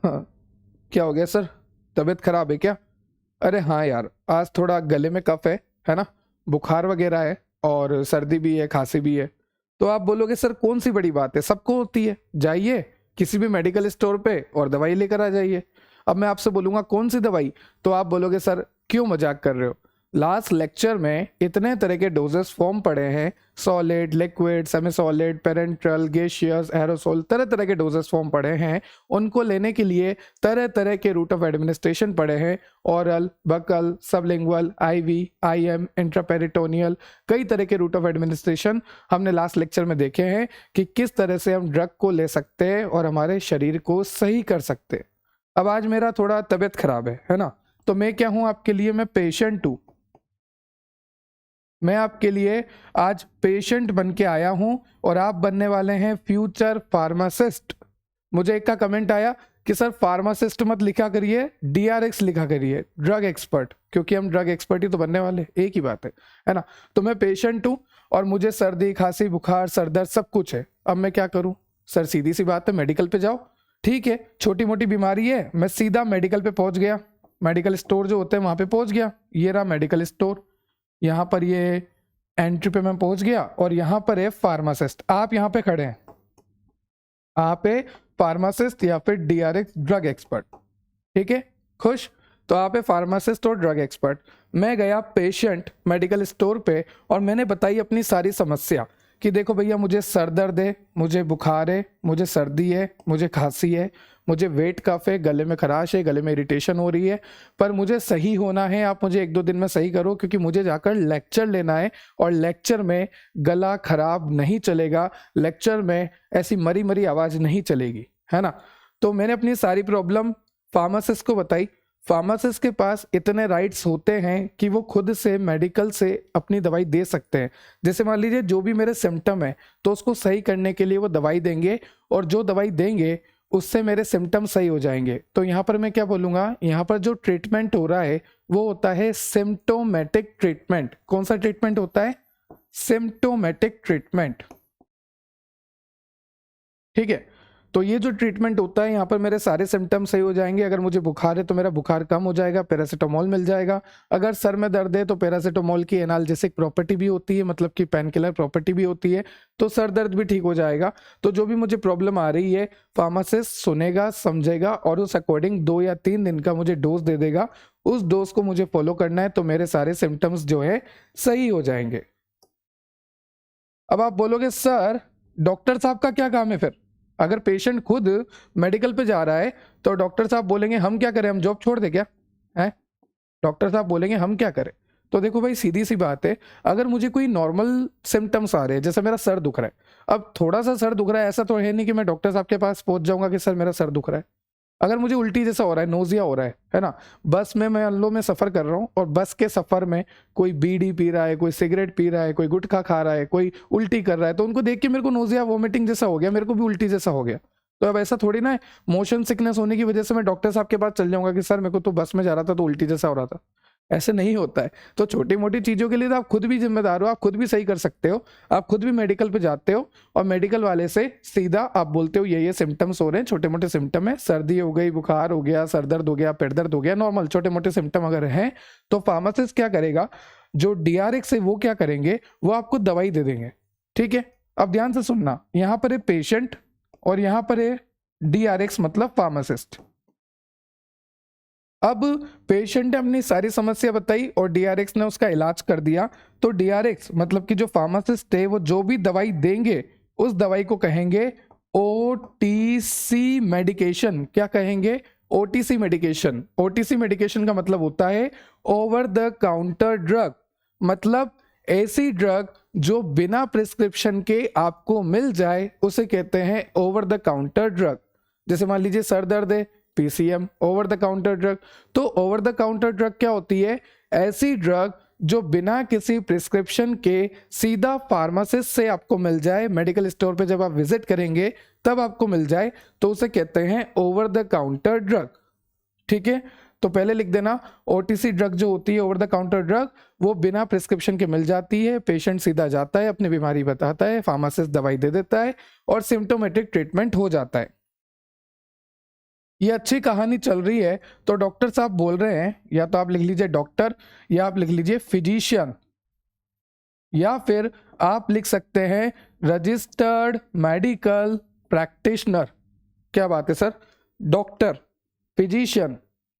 हाँ, क्या हो गया सर? तबीयत खराब है क्या? अरे हाँ यार, आज थोड़ा गले में कफ है ना? बुखार वगैरह है और सर्दी भी है, खांसी भी है। तो आप बोलोगे सर कौन सी बड़ी बात है, सबको होती है, जाइए किसी भी मेडिकल स्टोर पे और दवाई लेकर आ जाइए। अब मैं आपसे बोलूंगा कौन सी दवाई, तो आप बोलोगे सर क्यों मजाक कर रहे हो? लास्ट लेक्चर में इतने तरह के डोजेस फॉर्म पड़े हैं, solid, liquid, semi solid, parenteral, gaseous, aerosol, तरह तरह के डोजेस फॉर्म पड़े हैं। उनको लेने के लिए तरह तरह के रूट ऑफ एडमिनिस्ट्रेशन पड़े हैं, oral, buccal, sublingual, IV, IM, intraperitoneal, कई तरह के रूट ऑफ एडमिनिस्ट्रेशन हमने लास्ट लेक्चर में देखे हैं कि किस तरह से हम ड्रग को ले सकते हैं और हमारे शरीर को सही कर सकते हैं। अब आज मेरा थोड़ा तबीयत खराब है ना? तो मैं क्या हूं आपके लिए? मैं पेशेंट हूं। मैं आपके लिए आज पेशेंट बन के आया हूं और आप बनने वाले हैं फ्यूचर फार्मासिस्ट। मुझे एक का कमेंट आया कि सर फार्मासिस्ट मत लिखा करिए, डीआरएक्स लिखा करिए, ड्रग एक्सपर्ट, क्योंकि हम ड्रग एक्सपर्ट ही तो बनने वाले, एक ही बात है ना? तो मैं पेशेंट हूं और मुझे सर्दी, खांसी, बुखार, सर दर्द सब कुछ है। अब मैं क्या करूं? सर सीधी सी बात है, मेडिकल पे जाओ। ठीक है, छोटी मोटी बीमारी है, मैं सीधा मेडिकल पे पहुंच गया, मेडिकल स्टोर जो होते हैं वहां पे पहुंच गया। ये रहा मेडिकल स्टोर, यहाँ पर ये एंट्री पे मैं पहुंच गया और यहाँ पर है फार्मासिस्ट। आप यहाँ पे खड़े हैं, आप है फार्मासिस्ट या फिर डीआरएक्स ड्रग एक्सपर्ट। ठीक है, खुश? तो आप है फार्मासिस्ट और ड्रग एक्सपर्ट। मैं गया पेशेंट मेडिकल स्टोर पे और मैंने बताई अपनी सारी समस्या कि देखो भैया मुझे सर दर्द है, मुझे बुखार है, मुझे सर्दी है, मुझे खांसी है, मुझे वेट कफ है, गले में खराश है, गले में इरिटेशन हो रही है, पर मुझे सही होना है। आप मुझे 1-2 दिन में सही करो, क्योंकि मुझे जाकर लेक्चर लेना है और लेक्चर में गला खराब नहीं चलेगा, लेक्चर में ऐसी मरी मरी आवाज नहीं चलेगी, है ना? तो मैंने अपनी सारी प्रॉब्लम फार्मासिस्ट को बताई। फार्मासिस्ट के पास इतने राइट्स होते हैं कि वो खुद से मेडिकल से अपनी दवाई दे सकते हैं। जैसे मान लीजिए जो भी मेरे सिम्टम है तो उसको सही करने के लिए वो दवाई देंगे, और जो दवाई देंगे उससे मेरे सिम्टम सही हो जाएंगे। तो यहाँ पर मैं क्या बोलूँगा, यहाँ पर जो ट्रीटमेंट हो रहा है वो होता है सिम्टोमेटिक ट्रीटमेंट। कौन सा ट्रीटमेंट होता है? Symptomatic treatment. ठीक है, तो ये जो ट्रीटमेंट होता है यहाँ पर मेरे सारे सिम्टम सही हो जाएंगे। अगर मुझे बुखार है तो मेरा बुखार कम हो जाएगा, पैरासीटामोल मिल जाएगा। अगर सर में दर्द है तो पैरासीटामोल की एनाल्जेसिक प्रॉपर्टी भी होती है, मतलब कि पेन किलर प्रॉपर्टी भी होती है, तो सर दर्द भी ठीक हो जाएगा। तो जो भी मुझे प्रॉब्लम आ रही है फार्मासिस्ट सुनेगा, समझेगा और उस अकॉर्डिंग 2 या 3 दिन का मुझे डोज दे देगा। उस डोज को मुझे फॉलो करना है तो मेरे सारे सिम्टम्स जो है सही हो जाएंगे। अब आप बोलोगे सर डॉक्टर साहब का क्या काम है फिर? अगर पेशेंट खुद मेडिकल पे जा रहा है तो डॉक्टर साहब बोलेंगे हम क्या करें, हम जॉब छोड़ दे क्या? है, डॉक्टर साहब बोलेंगे हम क्या करें? तो देखो भाई सीधी सी बात है, अगर मुझे कोई नॉर्मल सिम्टम्स आ रहे हैं, जैसे मेरा सर दुख रहा है, अब थोड़ा सा सर दुख रहा है, ऐसा तो है नहीं कि मैं डॉक्टर साहब के पास पहुंच जाऊंगा कि सर मेरा सर दुख रहा है। अगर मुझे उल्टी जैसा हो रहा है, नोजिया हो रहा है ना, बस में मैं मान लो मैं सफर कर रहा हूँ और बस के सफर में कोई बीड़ी पी रहा है, कोई सिगरेट पी रहा है, कोई गुटखा खा रहा है, कोई उल्टी कर रहा है, तो उनको देख के मेरे को नोजिया, वोमिटिंग जैसा हो गया, मेरे को भी उल्टी जैसा हो गया। तो अब ऐसा थोड़ी ना है मोशन सिकनेस होने की वजह से मैं डॉक्टर साहब के पास चल जाऊंगा कि सर मेरे को तो बस में जा रहा था तो उल्टी जैसा हो रहा था। ऐसे नहीं होता है। तो छोटी मोटी चीज़ों के लिए तो आप खुद भी जिम्मेदार हो, आप खुद भी सही कर सकते हो। आप खुद भी मेडिकल पे जाते हो और मेडिकल वाले से सीधा आप बोलते हो ये सिम्टम्स हो रहे हैं, छोटे मोटे सिम्टम है, सर्दी हो गई, बुखार हो गया, सर दर्द हो गया, पेट दर्द हो गया, नॉर्मल छोटे मोटे सिम्टम अगर हैं तो फार्मासिस्ट क्या करेगा, जो डीआरएक्स है वो क्या करेंगे, वो आपको दवाई दे देंगे। ठीक है, अब ध्यान से सुनना, यहाँ पर है पेशेंट और यहाँ पर है डीआरएक्स मतलब फार्मासिस्ट। अब पेशेंट ने अपनी सारी समस्या बताई और डीआरएक्स ने उसका इलाज कर दिया। तो डीआरएक्स मतलब कि जो फार्मासिस्ट है वो जो भी दवाई देंगे उस दवाई को कहेंगे ओटीसी मेडिकेशन। क्या कहेंगे? OTC medication. ओटीसी मेडिकेशन का मतलब होता है ओवर द काउंटर ड्रग, मतलब ऐसी ड्रग जो बिना प्रिस्क्रिप्शन के आपको मिल जाए उसे कहते हैं ओवर द काउंटर ड्रग। जैसे मान लीजिए सर दर्द है, PCM over the counter drug. तो ओवर द काउंटर ड्रग क्या होती है? ऐसी ड्रग जो बिना किसी प्रिस्क्रिप्शन के सीधा फार्मासिस्ट से आपको मिल जाए, मेडिकल स्टोर पे जब आप विजिट करेंगे तब आपको मिल जाए, तो उसे कहते हैं ओवर द काउंटर ड्रग। ठीक है, तो पहले लिख देना, ओटीसी ड्रग जो होती है ओवर द काउंटर ड्रग वो बिना प्रिस्क्रिप्शन के मिल जाती है, पेशेंट सीधा जाता है, अपनी बीमारी बताता है, फार्मासिस्ट दवाई दे देता है और सिम्टोमेटिक ट्रीटमेंट हो जाता है। ये अच्छी कहानी चल रही है, तो डॉक्टर साहब बोल रहे हैं, या तो आप लिख लीजिए डॉक्टर, या आप लिख लीजिए फिजिशियन, या फिर आप लिख सकते हैं रजिस्टर्ड मेडिकल प्रैक्टिशनर। क्या बात है sir, doctor, physician,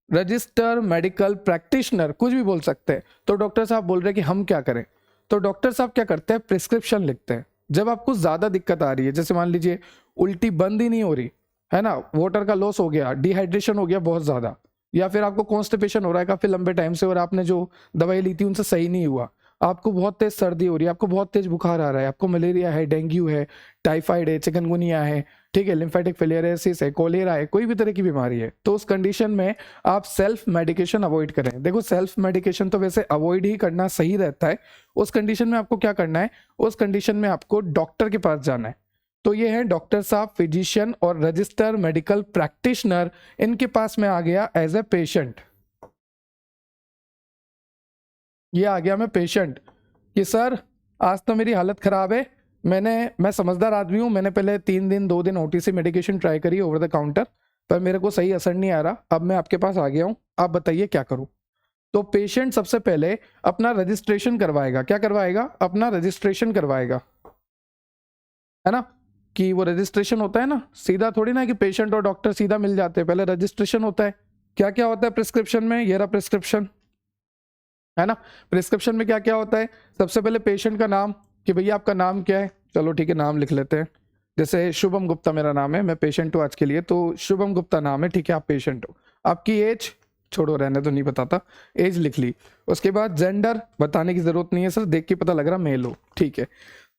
register medical practitioner, कुछ भी बोल सकते हैं। तो डॉक्टर साहब बोल रहे हैं कि हम क्या करें, तो डॉक्टर साहब क्या करते हैं, प्रिस्क्रिप्शन लिखते हैं। जब आपको ज़्यादा दिक्कत आ रही है, जैसे मान लीजिए उल्टी बंद ही नहीं हो रही है ना, वाटर का लॉस हो गया, डिहाइड्रेशन हो गया बहुत ज़्यादा, या फिर आपको कॉन्स्टिपेशन हो रहा है काफ़ी लंबे टाइम से और आपने जो दवाई ली थी उनसे सही नहीं हुआ, आपको बहुत तेज सर्दी हो रही है, आपको बहुत तेज बुखार आ रहा है, आपको मलेरिया है, डेंगू है, टाइफाइड है, चिकनगुनिया है, ठीक है, लिम्फेटिक फिलियरियोसिस है, कोलेरा है, कोई भी तरह की बीमारी है, तो उस कंडीशन में आप सेल्फ मेडिकेशन अवॉइड करें। देखो सेल्फ मेडिकेशन तो वैसे अवॉइड ही करना सही रहता है। उस कंडीशन में आपको क्या करना है, उस कंडीशन में आपको डॉक्टर के पास जाना है। तो ये है डॉक्टर साहब, फिजिशियन और रजिस्टर मेडिकल प्रैक्टिशनर, इनके पास में आ गया एज ए पेशेंट। ये आ गया मैं पेशेंट कि सर आज तो मेरी हालत ख़राब है, मैं समझदार आदमी हूँ, मैंने पहले 3 दिन 2 दिन ओटीसी मेडिकेशन ट्राई करी ओवर द काउंटर, पर मेरे को सही असर नहीं आ रहा, अब मैं आपके पास आ गया हूँ, आप बताइए क्या करूँ। तो पेशेंट सबसे पहले अपना रजिस्ट्रेशन करवाएगा। क्या करवाएगा, अपना रजिस्ट्रेशन करवाएगा, है ना, कि वो रजिस्ट्रेशन होता है ना, सीधा थोड़ी ना कि पेशेंट और डॉक्टर सीधा मिल जाते हैं, पहले रजिस्ट्रेशन होता है। क्या क्या होता है प्रिस्क्रिप्शन में, ये रहा प्रिस्क्रिप्शन, है ना। प्रिस्क्रिप्शन में क्या क्या होता है, सबसे पहले पेशेंट का नाम, कि भैया आपका नाम क्या है, चलो ठीक है नाम लिख लेते हैं, जैसे शुभम गुप्ता मेरा नाम है, मैं पेशेंट हूँ आज के लिए, तो शुभम गुप्ता नाम है, ठीक है आप पेशेंट हो। आपकी एज, छोड़ो रहने तो नहीं बताता, एज लिख ली। उसके बाद जेंडर बताने की जरूरत नहीं है सर, देख के पता लग रहा मेल हो, ठीक है।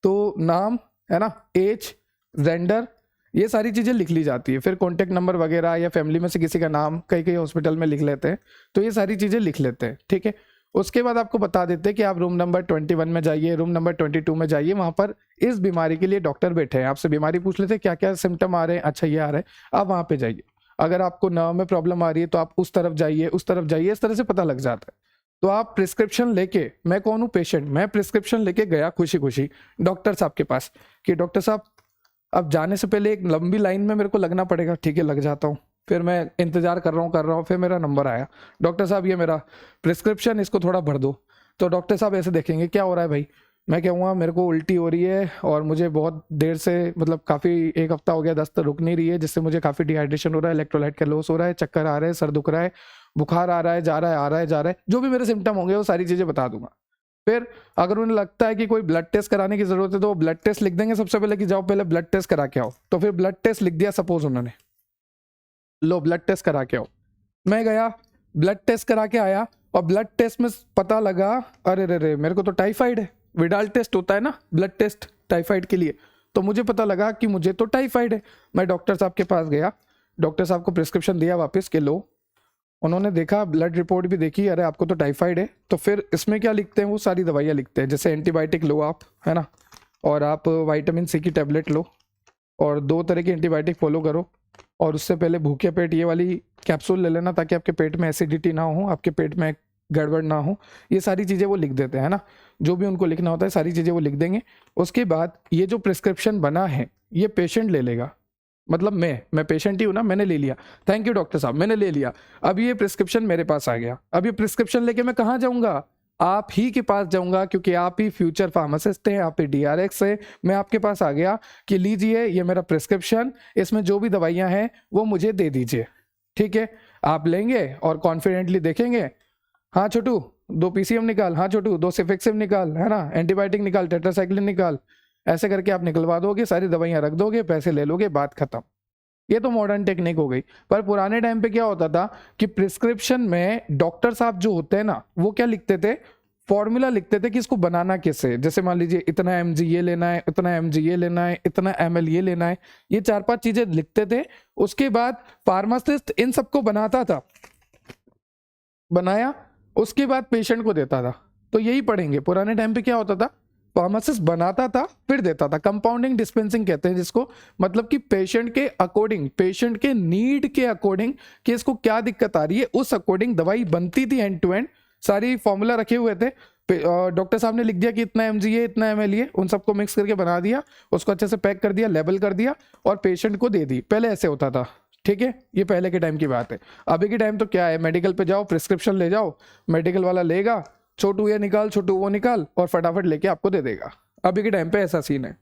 तो नाम, है ना, एज, जेंडर, ये सारी चीज़ें लिख ली जाती है। फिर कॉन्टैक्ट नंबर वगैरह या फैमिली में से किसी का नाम, कई कई हॉस्पिटल में लिख लेते हैं, तो ये सारी चीज़ें लिख लेते हैं, ठीक है। उसके बाद आपको बता देते हैं कि आप रूम नंबर 21 में जाइए, रूम नंबर 22 में जाइए, वहाँ पर इस बीमारी के लिए डॉक्टर बैठे हैं, आपसे बीमारी पूछ लेते हैं क्या क्या सिम्टम आ रहे हैं, अच्छा ये आ रहा है, आप वहाँ पे जाइए। अगर आपको नर्व में प्रॉब्लम आ रही है तो आप उस तरफ जाइए, उस तरफ जाइए, इस तरह से पता लग जाता है। तो आप प्रिस्क्रिप्शन लेके, मैं कौन हूँ पेशेंट, मैं प्रिस्क्रिप्शन लेके गया खुशी खुशी डॉक्टर साहब के पास कि डॉक्टर साहब अब जाने से पहले एक लंबी लाइन में मेरे को लगना पड़ेगा, ठीक है लग जाता हूँ। फिर मैं इंतजार कर रहा हूँ, फिर मेरा नंबर आया, डॉक्टर साहब ये मेरा प्रिस्क्रिप्शन, इसको थोड़ा भर दो। तो डॉक्टर साहब ऐसे देखेंगे क्या हो रहा है भाई, मैं कहूँगा मेरे को उल्टी हो रही है और मुझे बहुत देर से, मतलब काफ़ी 1 हफ्ता हो गया, दस्त रुक नहीं रही है, जिससे मुझे काफ़ी डिहाइड्रेशन हो रहा है, इलेक्ट्रोलाइट का लॉस हो रहा है, चक्कर आ रहे हैं, सर दुख रहा है, बुखार आ रहा है, जा रहा है, आ रहा है, जा रहा है, जो भी मेरे सिम्टम होंगे वो सारी चीज़ें बता दूंगा। फिर अगर उन्हें लगता है कि कोई ब्लड टेस्ट कराने की जरूरत है तो वो ब्लड टेस्ट लिख देंगे सबसे पहले कि जाओ पहले ब्लड टेस्ट करा के आओ। तो फिर ब्लड टेस्ट लिख दिया सपोज उन्होंने, लो ब्लड टेस्ट करा के आओ। मैं गया, ब्लड टेस्ट करा के आया, और ब्लड टेस्ट में पता लगा अरे रे रे मेरे को तो टाइफाइड है। विडाल टेस्ट होता है ना ब्लड टेस्ट टाइफाइड के लिए, तो मुझे पता लगा कि मुझे तो टाइफाइड है। मैं डॉक्टर साहब के पास गया, डॉक्टर साहब को प्रिस्क्रिप्शन दिया वापस के लो, उन्होंने देखा, ब्लड रिपोर्ट भी देखी, अरे आपको तो टाइफाइड है। तो फिर इसमें क्या लिखते हैं, वो सारी दवाइयाँ लिखते हैं, जैसे एंटीबायोटिक लो आप, है ना, और आप विटामिन सी की टेबलेट लो, और 2 तरह की एंटीबायोटिक फॉलो करो, और उससे पहले भूखे पेट ये वाली कैप्सूल ले लेना ताकि आपके पेट में एसिडिटी ना हो, आपके पेट में गड़बड़ ना हो। ये सारी चीज़ें वो लिख देते हैं, है ना, जो भी उनको लिखना होता है सारी चीज़ें वो लिख देंगे। उसके बाद ये जो प्रिस्क्रिप्शन बना है ये पेशेंट ले लेगा, मतलब मैं पेशेंट ही हूँ ना, मैंने ले लिया, थैंक यू डॉक्टर साहब मैंने ले लिया। अब ये प्रिस्क्रिप्शन मेरे पास आ गया, अब ये प्रिस्क्रिप्शन लेके मैं कहाँ जाऊँगा, आप ही के पास जाऊँगा, क्योंकि आप ही फ्यूचर फार्मासिस्ट हैं, आप ही DRX है। मैं आपके पास आ गया कि लीजिए ये मेरा प्रिस्क्रिप्शन, इसमें जो भी दवाइयाँ हैं वो मुझे दे दीजिए, ठीक है। आप लेंगे और कॉन्फिडेंटली देखेंगे, हाँ छोटू 2 PCM निकाल, हाँ छोटू 2 सेफेक्सिम निकाल, है ना, एंटीबायोटिक निकाल, टेट्रासाइक्लिन निकाल, ऐसे करके आप निकलवा दोगे, सारी दवाइयाँ रख दोगे, पैसे ले लोगे, बात खत्म। ये तो मॉडर्न टेक्निक हो गई। पर पुराने टाइम पे क्या होता था कि प्रिस्क्रिप्शन में डॉक्टर साहब जो होते हैं ना वो क्या लिखते थे, फॉर्मूला लिखते थे कि इसको बनाना कैसे, जैसे मान लीजिए इतना mg ये लेना है, इतना mg ये लेना है, इतना ml ये लेना है, ये 4-5 चीजें लिखते थे। उसके बाद फार्मासिस्ट इन सबको बनाता था, बनाया उसके बाद पेशेंट को देता था। तो यही पढ़ेंगे, पुराने टाइम पे क्या होता था, फार्मासिस्ट बनाता था फिर देता था, कंपाउंडिंग डिस्पेंसिंग कहते हैं जिसको, मतलब कि पेशेंट के अकॉर्डिंग, पेशेंट के नीड के अकॉर्डिंग कि इसको क्या दिक्कत आ रही है, उस अकॉर्डिंग दवाई बनती थी एंड टू एंड, सारी फॉर्मूला रखे हुए थे। डॉक्टर साहब ने लिख दिया कि इतना mg है, इतना ml है, उन सबको मिक्स करके बना दिया, उसको अच्छे से पैक कर दिया, लेबल कर दिया और पेशेंट को दे दी। पहले ऐसे होता था, ठीक है, ये पहले के टाइम की बात है। अभी के टाइम तो क्या है, मेडिकल पे जाओ, प्रिस्क्रिप्शन ले जाओ, मेडिकल वाला लेगा, छोटू ये निकाल, छोटू वो निकाल, और फटाफट लेके आपको दे देगा। अभी के टाइम पे ऐसा सीन है।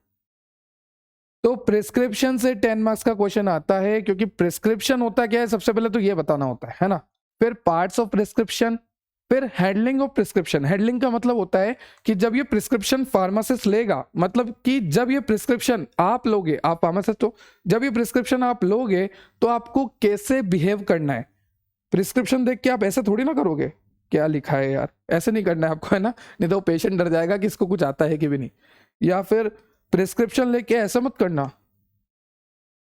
तो प्रिस्क्रिप्शन से 10 मार्क्स का क्वेश्चन आता है, क्योंकि प्रिस्क्रिप्शन होता क्या है, सबसे पहले तो ये बताना होता है ना। फिर पार्ट्स ऑफ प्रिस्क्रिप्शन, फिर हैंडलिंग ऑफ प्रिस्क्रिप्शन। हैंडलिंग का मतलब होता है कि जब ये प्रिस्क्रिप्शन फार्मासिस्ट लेगा, मतलब कि जब ये प्रिस्क्रिप्शन आप लोगे, आप फार्मासिस्ट हो, जब ये प्रिस्क्रिप्शन आप लोगे तो आपको कैसे बिहेव करना है। प्रिस्क्रिप्शन देख के आप ऐसे थोड़ी ना करोगे, क्या लिखा है यार, ऐसे नहीं करना है आपको, है ना, नहीं तो पेशेंट डर जाएगा कि इसको कुछ आता है कि भी नहीं। या फिर प्रिस्क्रिप्शन लेके ऐसा मत करना,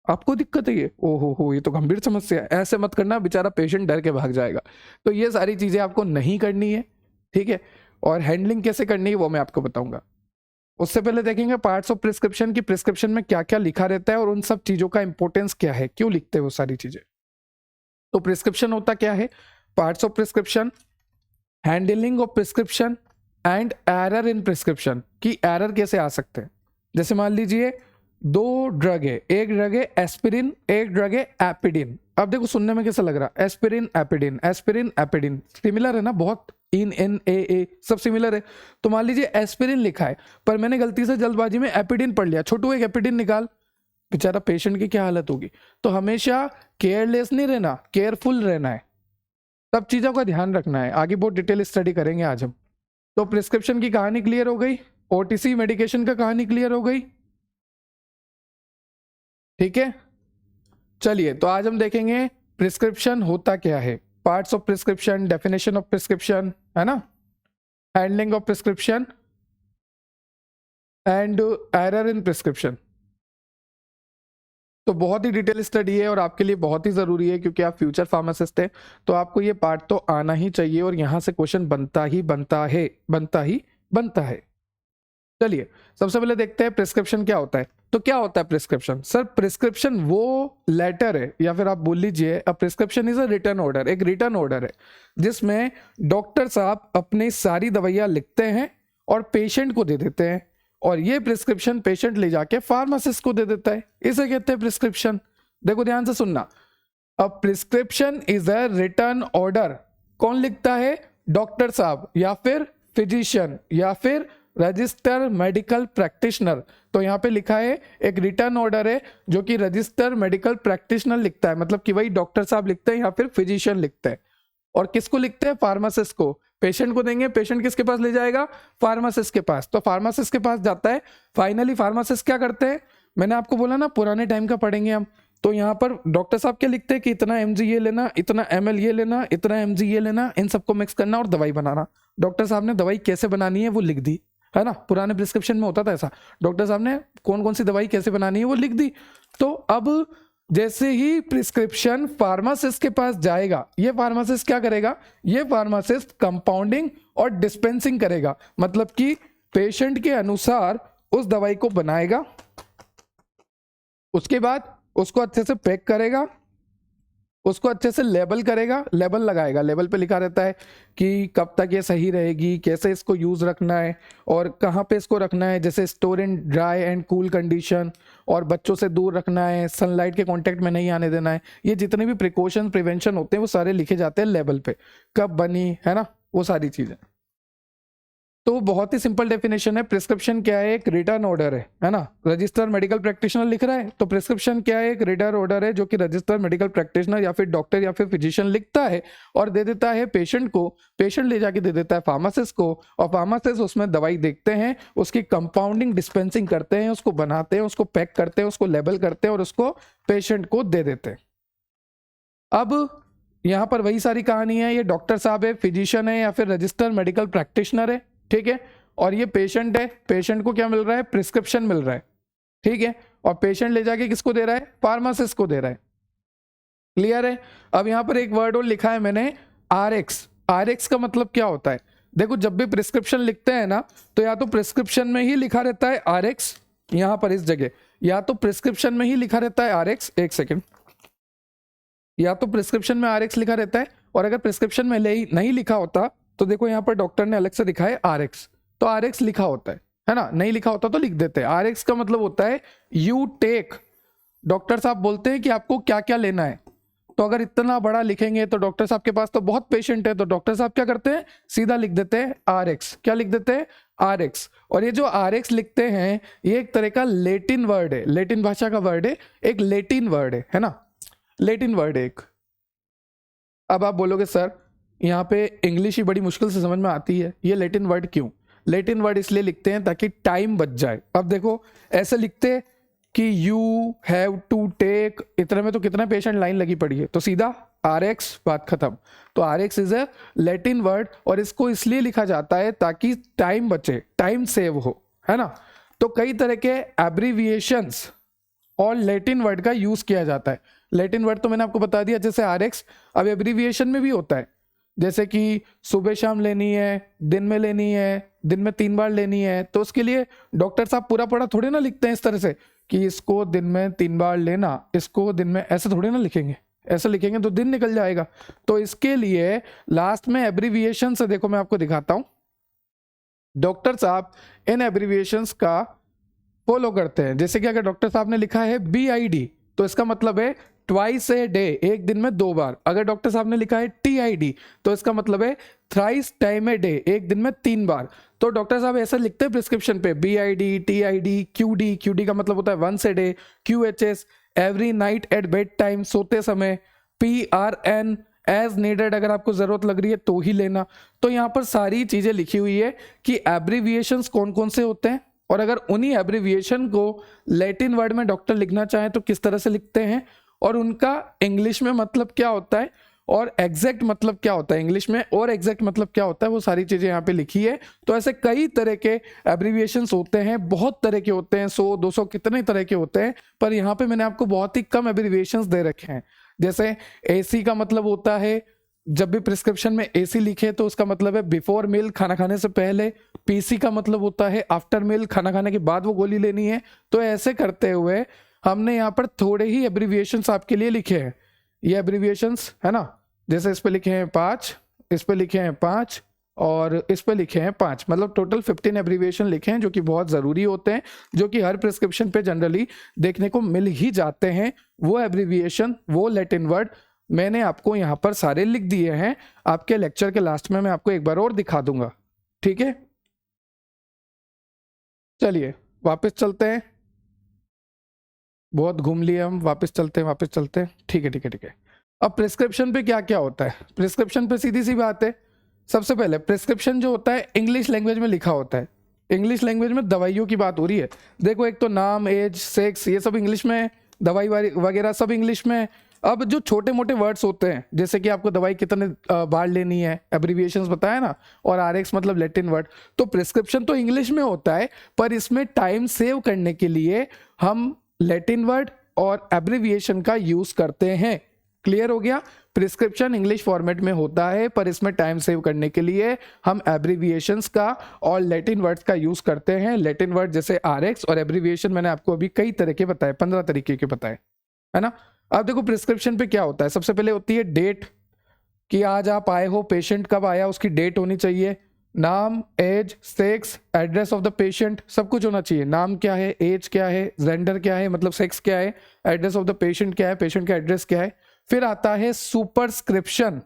आपको दिक्कत है ये, ओहो हो ये तो गंभीर समस्या है, ऐसे मत करना, बेचारा पेशेंट डर के भाग जाएगा। तो ये सारी चीजें आपको नहीं करनी है, ठीक है। और हैंडलिंग कैसे करनी है वो मैं आपको बताऊंगा। उससे पहले देखेंगे पार्ट्स ऑफ प्रिस्क्रिप्शन की, प्रिस्क्रिप्शन में क्या क्या लिखा रहता है और उन सब चीजों का इंपॉर्टेंस क्या है, क्यों लिखते हैं वो सारी चीजें। तो प्रिस्क्रिप्शन होता क्या है, parts of prescription, handling of prescription and error in prescription. की एरर कैसे आ सकते हैं, जैसे मान लीजिए 2 ड्रग है, एक ड्रग है एस्पिरिन, एक ड्रग है एपिडिन। अब देखो सुनने में कैसा लग रहा है, एस्पिरिन एपिडिन, एस्पिरिन एपिडिन, सिमिलर है ना, बहुत इन एन ए सब सिमिलर है। तो मान लीजिए एस्पिरिन लिखा है, पर मैंने गलती से जल्दबाजी में एपिडिन पढ़ लिया, छोटू एक एपिडिन निकाल, बेचारा पेशेंट की क्या हालत होगी। तो हमेशा केयरलेस नहीं रहना, केयरफुल रहना है, सब चीजों का ध्यान रखना है। आगे बहुत डिटेल स्टडी करेंगे आज हम। तो प्रिस्क्रिप्शन की कहानी क्लियर हो गई, ओटीसी मेडिकेशन का कहानी क्लियर हो गई, ठीक है। चलिए तो आज हम देखेंगे प्रिस्क्रिप्शन होता क्या है, parts of prescription, definition of prescription, है ना, handling of prescription and error in prescription. तो बहुत ही डिटेल स्टडी है और आपके लिए बहुत ही जरूरी है, क्योंकि आप फ्यूचर फार्मासिस्ट हैं, तो आपको ये पार्ट तो आना ही चाहिए और यहां से क्वेश्चन बनता ही बनता है, बनता ही बनता है। चलिए सबसे पहले देखते हैं प्रिस्क्रिप्शन क्या होता है। तो क्या होता है प्रिस्क्रिप्शन, सर प्रिस्क्रिप्शन वो लेटर है, या फिर आप बोल लीजिए a prescription is a return order, एक रिटर्न ऑर्डर है जिसमें डॉक्टर साहब अपनी सारी दवाइयां लिखते हैं और पेशेंट को दे देते हैं, और ये प्रिस्क्रिप्शन पेशेंट ले जाके फार्मासिस्ट को दे देता है, इसे कहते हैं प्रिस्क्रिप्शन। देखो ध्यान से सुनना, a prescription is a return order, कौन लिखता है, डॉक्टर साहब या फिर फिजिशियन या फिर रजिस्टर मेडिकल प्रैक्टिशनर। तो यहाँ पे लिखा है एक रिटर्न ऑर्डर है जो कि रजिस्टर मेडिकल प्रैक्टिशनर लिखता है, मतलब कि वही डॉक्टर साहब लिखते हैं या फिर फिजिशियन लिखते हैं। और किसको लिखते हैं, फार्मासिस्ट को, पेशेंट को देंगे, पेशेंट किसके पास ले जाएगा, फार्मासिस्ट के पास, तो फार्मासिस्ट के पास जाता है। फाइनली फार्मासिस्ट क्या करते हैं, मैंने आपको बोला ना पुराने टाइम का पढ़ेंगे हम, तो यहाँ पर डॉक्टर साहब क्या लिखते हैं कि इतना mg ये लेना, इतना ml ये लेना, इतना mg ये लेना, इन सबको मिक्स करना और दवाई बनाना। डॉक्टर साहब ने दवाई कैसे बनानी है वो लिख दी, है ना, पुराने प्रिस्क्रिप्शन में होता था ऐसा, डॉक्टर साहब ने कौन कौन सी दवाई कैसे बनानी है वो लिख दी। तो अब जैसे ही प्रिस्क्रिप्शन फार्मासिस्ट के पास जाएगा, ये फार्मासिस्ट क्या करेगा, ये फार्मासिस्ट कंपाउंडिंग और डिस्पेंसिंग करेगा, मतलब कि पेशेंट के अनुसार उस दवाई को बनाएगा, उसके बाद उसको अच्छे से पैक करेगा, उसको अच्छे से लेबल करेगा, लेबल लगाएगा, लेबल पे लिखा रहता है कि कब तक ये सही रहेगी, कैसे इसको यूज रखना है और कहाँ पे इसको रखना है, जैसे store in dry and cool condition, और बच्चों से दूर रखना है, सनलाइट के कांटेक्ट में नहीं आने देना है, ये जितने भी प्रिकॉशन प्रिवेंशन होते हैं वो सारे लिखे जाते हैं लेबल पे, कब बनी, है ना, वो सारी चीजें। तो बहुत ही सिंपल डेफिनेशन है, प्रिस्क्रिप्शन क्या है, एक रिटर्न ऑर्डर है ना, रजिस्टर मेडिकल प्रैक्टिशनर लिख रहा है, तो प्रिस्क्रिप्शन क्या है, एक रिटर्न ऑर्डर है जो कि रजिस्टर मेडिकल प्रैक्टिशनर या फिर डॉक्टर या फिर फिजिशियन लिखता है और दे देता है पेशेंट को, पेशेंट ले जाके दे देता है फार्मासिस्ट को, और फार्मासिस्ट उसमें दवाई देखते हैं, उसकी कंपाउंडिंग डिस्पेंसिंग करते हैं, उसको बनाते हैं, उसको पैक करते हैं, उसको लेबल करते हैं और उसको पेशेंट को दे देते हैं। अब यहाँ पर वही सारी कहानी है, ये डॉक्टर साहब है, फिजिशियन है या फिर रजिस्टर मेडिकल प्रैक्टिशनर है, ठीक है, और ये पेशेंट है, पेशेंट को क्या मिल रहा है, प्रिस्क्रिप्शन मिल रहा है, ठीक है, और पेशेंट ले जाके किसको दे रहा है, फार्मासिस्ट को दे रहा है, क्लियर है। अब यहाँ पर एक वर्ड और लिखा है मैंने, आरएक्स। आरएक्स का मतलब क्या होता है, देखो जब भी प्रिस्क्रिप्शन लिखते हैं ना, तो या तो प्रिस्क्रिप्शन में ही लिखा रहता है आरएक्स, यहाँ पर इस जगह, या तो प्रिस्क्रिप्शन में ही लिखा रहता है आरएक्स, एक सेकेंड, या तो प्रिस्क्रिप्शन में आरएक्स लिखा रहता है, और अगर प्रिस्क्रिप्शन में नहीं लिखा होता तो देखो यहाँ पर डॉक्टर ने अलग से लिखा है आरएक्स, तो आरएक्स लिखा होता है ना, नहीं लिखा होता तो लिख देते हैं। आरएक्स का मतलब होता है यू टेक, डॉक्टर साहब बोलते हैं कि आपको क्या क्या लेना है, तो अगर इतना बड़ा लिखेंगे तो डॉक्टर साहब के पास तो बहुत पेशेंट है, तो डॉक्टर साहब क्या करते हैं, सीधा लिख देते हैं RX। क्या लिख देते हैं, RX। और ये जो RX लिखते हैं ये एक तरह का लेटिन वर्ड है, लेटिन भाषा का वर्ड है, एक लेटिन वर्ड है ना, लेटिन वर्ड है एक। अब आप बोलोगे सर यहाँ पे इंग्लिश ही बड़ी मुश्किल से समझ में आती है, ये लेटिन वर्ड क्यों? लेटिन वर्ड इसलिए लिखते हैं ताकि टाइम बच जाए। अब देखो ऐसे लिखते कि यू हैव टू टेक, इतने में तो कितना पेशेंट लाइन लगी पड़ी है, तो सीधा RX, बात खत्म। तो RX is a Latin word और इसको इसलिए लिखा जाता है ताकि टाइम बचे, टाइम सेव हो, है ना। तो कई तरह के एब्रीविएशंस और लैटिन वर्ड का यूज किया जाता है। लैटिन वर्ड तो मैंने आपको बता दिया जैसे RX, अब एब्रीविएशन में भी होता है, जैसे कि सुबह शाम लेनी है, दिन में लेनी है, दिन में 3 बार लेनी है, तो उसके लिए डॉक्टर साहब पूरा पढ़ा थोड़ी ना लिखते हैं इस तरह से कि इसको दिन में 3 बार लेना, इसको दिन में, ऐसे थोड़ी ना लिखेंगे, ऐसे लिखेंगे तो दिन निकल जाएगा। तो इसके लिए लास्ट में एब्रीविएशन से, देखो मैं आपको दिखाता हूं, डॉक्टर साहब इन एब्रीविएशंस का फॉलो करते हैं। जैसे कि अगर डॉक्टर साहब ने लिखा है BID तो इसका मतलब है ट्वाइस ए डे, एक दिन में 2 बार। अगर डॉक्टर साहब ने लिखा है TID तो इसका मतलब है थ्राइस टाइम ए डे, एक दिन में 3 बार। तो डॉक्टर साहब ऐसा लिखते हैं प्रिस्क्रिप्शन पे, BID, TID, QD का मतलब होता है once a day, QHS every night at bed time, सोते समय, PRN एज नीडेड, अगर आपको जरूरत लग रही है तो ही लेना। तो यहाँ पर सारी चीजें लिखी हुई है कि एब्रीविएशंस कौन कौन से होते हैं, और अगर उन्हीं एब्रीविएशन को लैटिन वर्ड में डॉक्टर लिखना चाहे तो किस तरह से लिखते हैं, और उनका इंग्लिश में मतलब क्या होता है और एग्जैक्ट मतलब क्या होता है इंग्लिश में, और एग्जैक्ट मतलब क्या होता है, वो सारी चीजें यहाँ पे लिखी है। तो ऐसे कई तरह के एब्रीविएशंस होते हैं, बहुत तरह के होते हैं, 100-200 कितने तरह के होते हैं, पर यहाँ पे मैंने आपको बहुत ही कम एब्रीविएशंस दे रखे हैं। जैसे AC का मतलब होता है, जब भी प्रिस्क्रिप्शन में AC लिखे तो उसका मतलब है बिफोर मील, खाना खाने से पहले। PC का मतलब होता है आफ्टर मील, खाना खाने के बाद वो गोली लेनी है। तो ऐसे करते हुए हमने यहाँ पर थोड़े ही एब्रीविएशंस आपके लिए लिखे हैं, ये एब्रीविएशंस है ना, जैसे इस पे लिखे हैं 5, इस पे लिखे हैं 5 और इस पे लिखे हैं 5, मतलब टोटल 15 एब्रीविएशन लिखे हैं जो कि बहुत ज़रूरी होते हैं, जो कि हर प्रिस्क्रिप्शन पे जनरली देखने को मिल ही जाते हैं। वो एब्रीविएशन, वो लैटिन वर्ड मैंने आपको यहाँ पर सारे लिख दिए हैं। आपके लेक्चर के लास्ट में मैं आपको एक बार और दिखा दूंगा, ठीक है। चलिए वापस चलते हैं, बहुत घूम लिए हम, वापस चलते हैं, ठीक है। अब प्रिस्क्रिप्शन पे क्या क्या होता है, प्रिस्क्रिप्शन पे सीधी सी बात है, सबसे पहले प्रिस्क्रिप्शन जो होता है इंग्लिश लैंग्वेज में लिखा होता है। इंग्लिश लैंग्वेज में दवाइयों की बात हो रही है, देखो एक तो नाम, एज, सेक्स, ये सब इंग्लिश में, दवाई वगैरह सब इंग्लिश में। अब जो छोटे मोटे वर्ड्स होते हैं, जैसे कि आपको दवाई कितने बार लेनी है, एब्रीविएशंस बताया ना, और RX मतलब लैटिन वर्ड, तो प्रिस्क्रिप्शन तो इंग्लिश में होता है, पर इसमें टाइम सेव करने के लिए हम लैटिन वर्ड और एब्रीविएशन का यूज करते हैं। क्लियर हो गया, प्रिस्क्रिप्शन इंग्लिश फॉर्मेट में होता है, पर इसमें टाइम सेव करने के लिए हम एब्रीविएशंस का और लैटिन वर्ड्स का यूज करते हैं। लैटिन वर्ड जैसे RX, और एब्रीविएशन मैंने आपको अभी कई तरह के बताए, 15 तरीके के बताए, है ना। अब देखो प्रिस्क्रिप्शन पे क्या होता है, सबसे पहले होती है डेट, कि आज आप आए हो, पेशेंट कब आया उसकी डेट होनी चाहिए, नाम, age, sex, address of the patient, सब कुछ होना चाहिए। नाम क्या है, एज क्या है, जेंडर क्या है, मतलब सेक्स क्या है, एड्रेस ऑफ द पेशेंट क्या है, पेशेंट का एड्रेस क्या है। फिर आता है सुपरस्क्रिप्शन,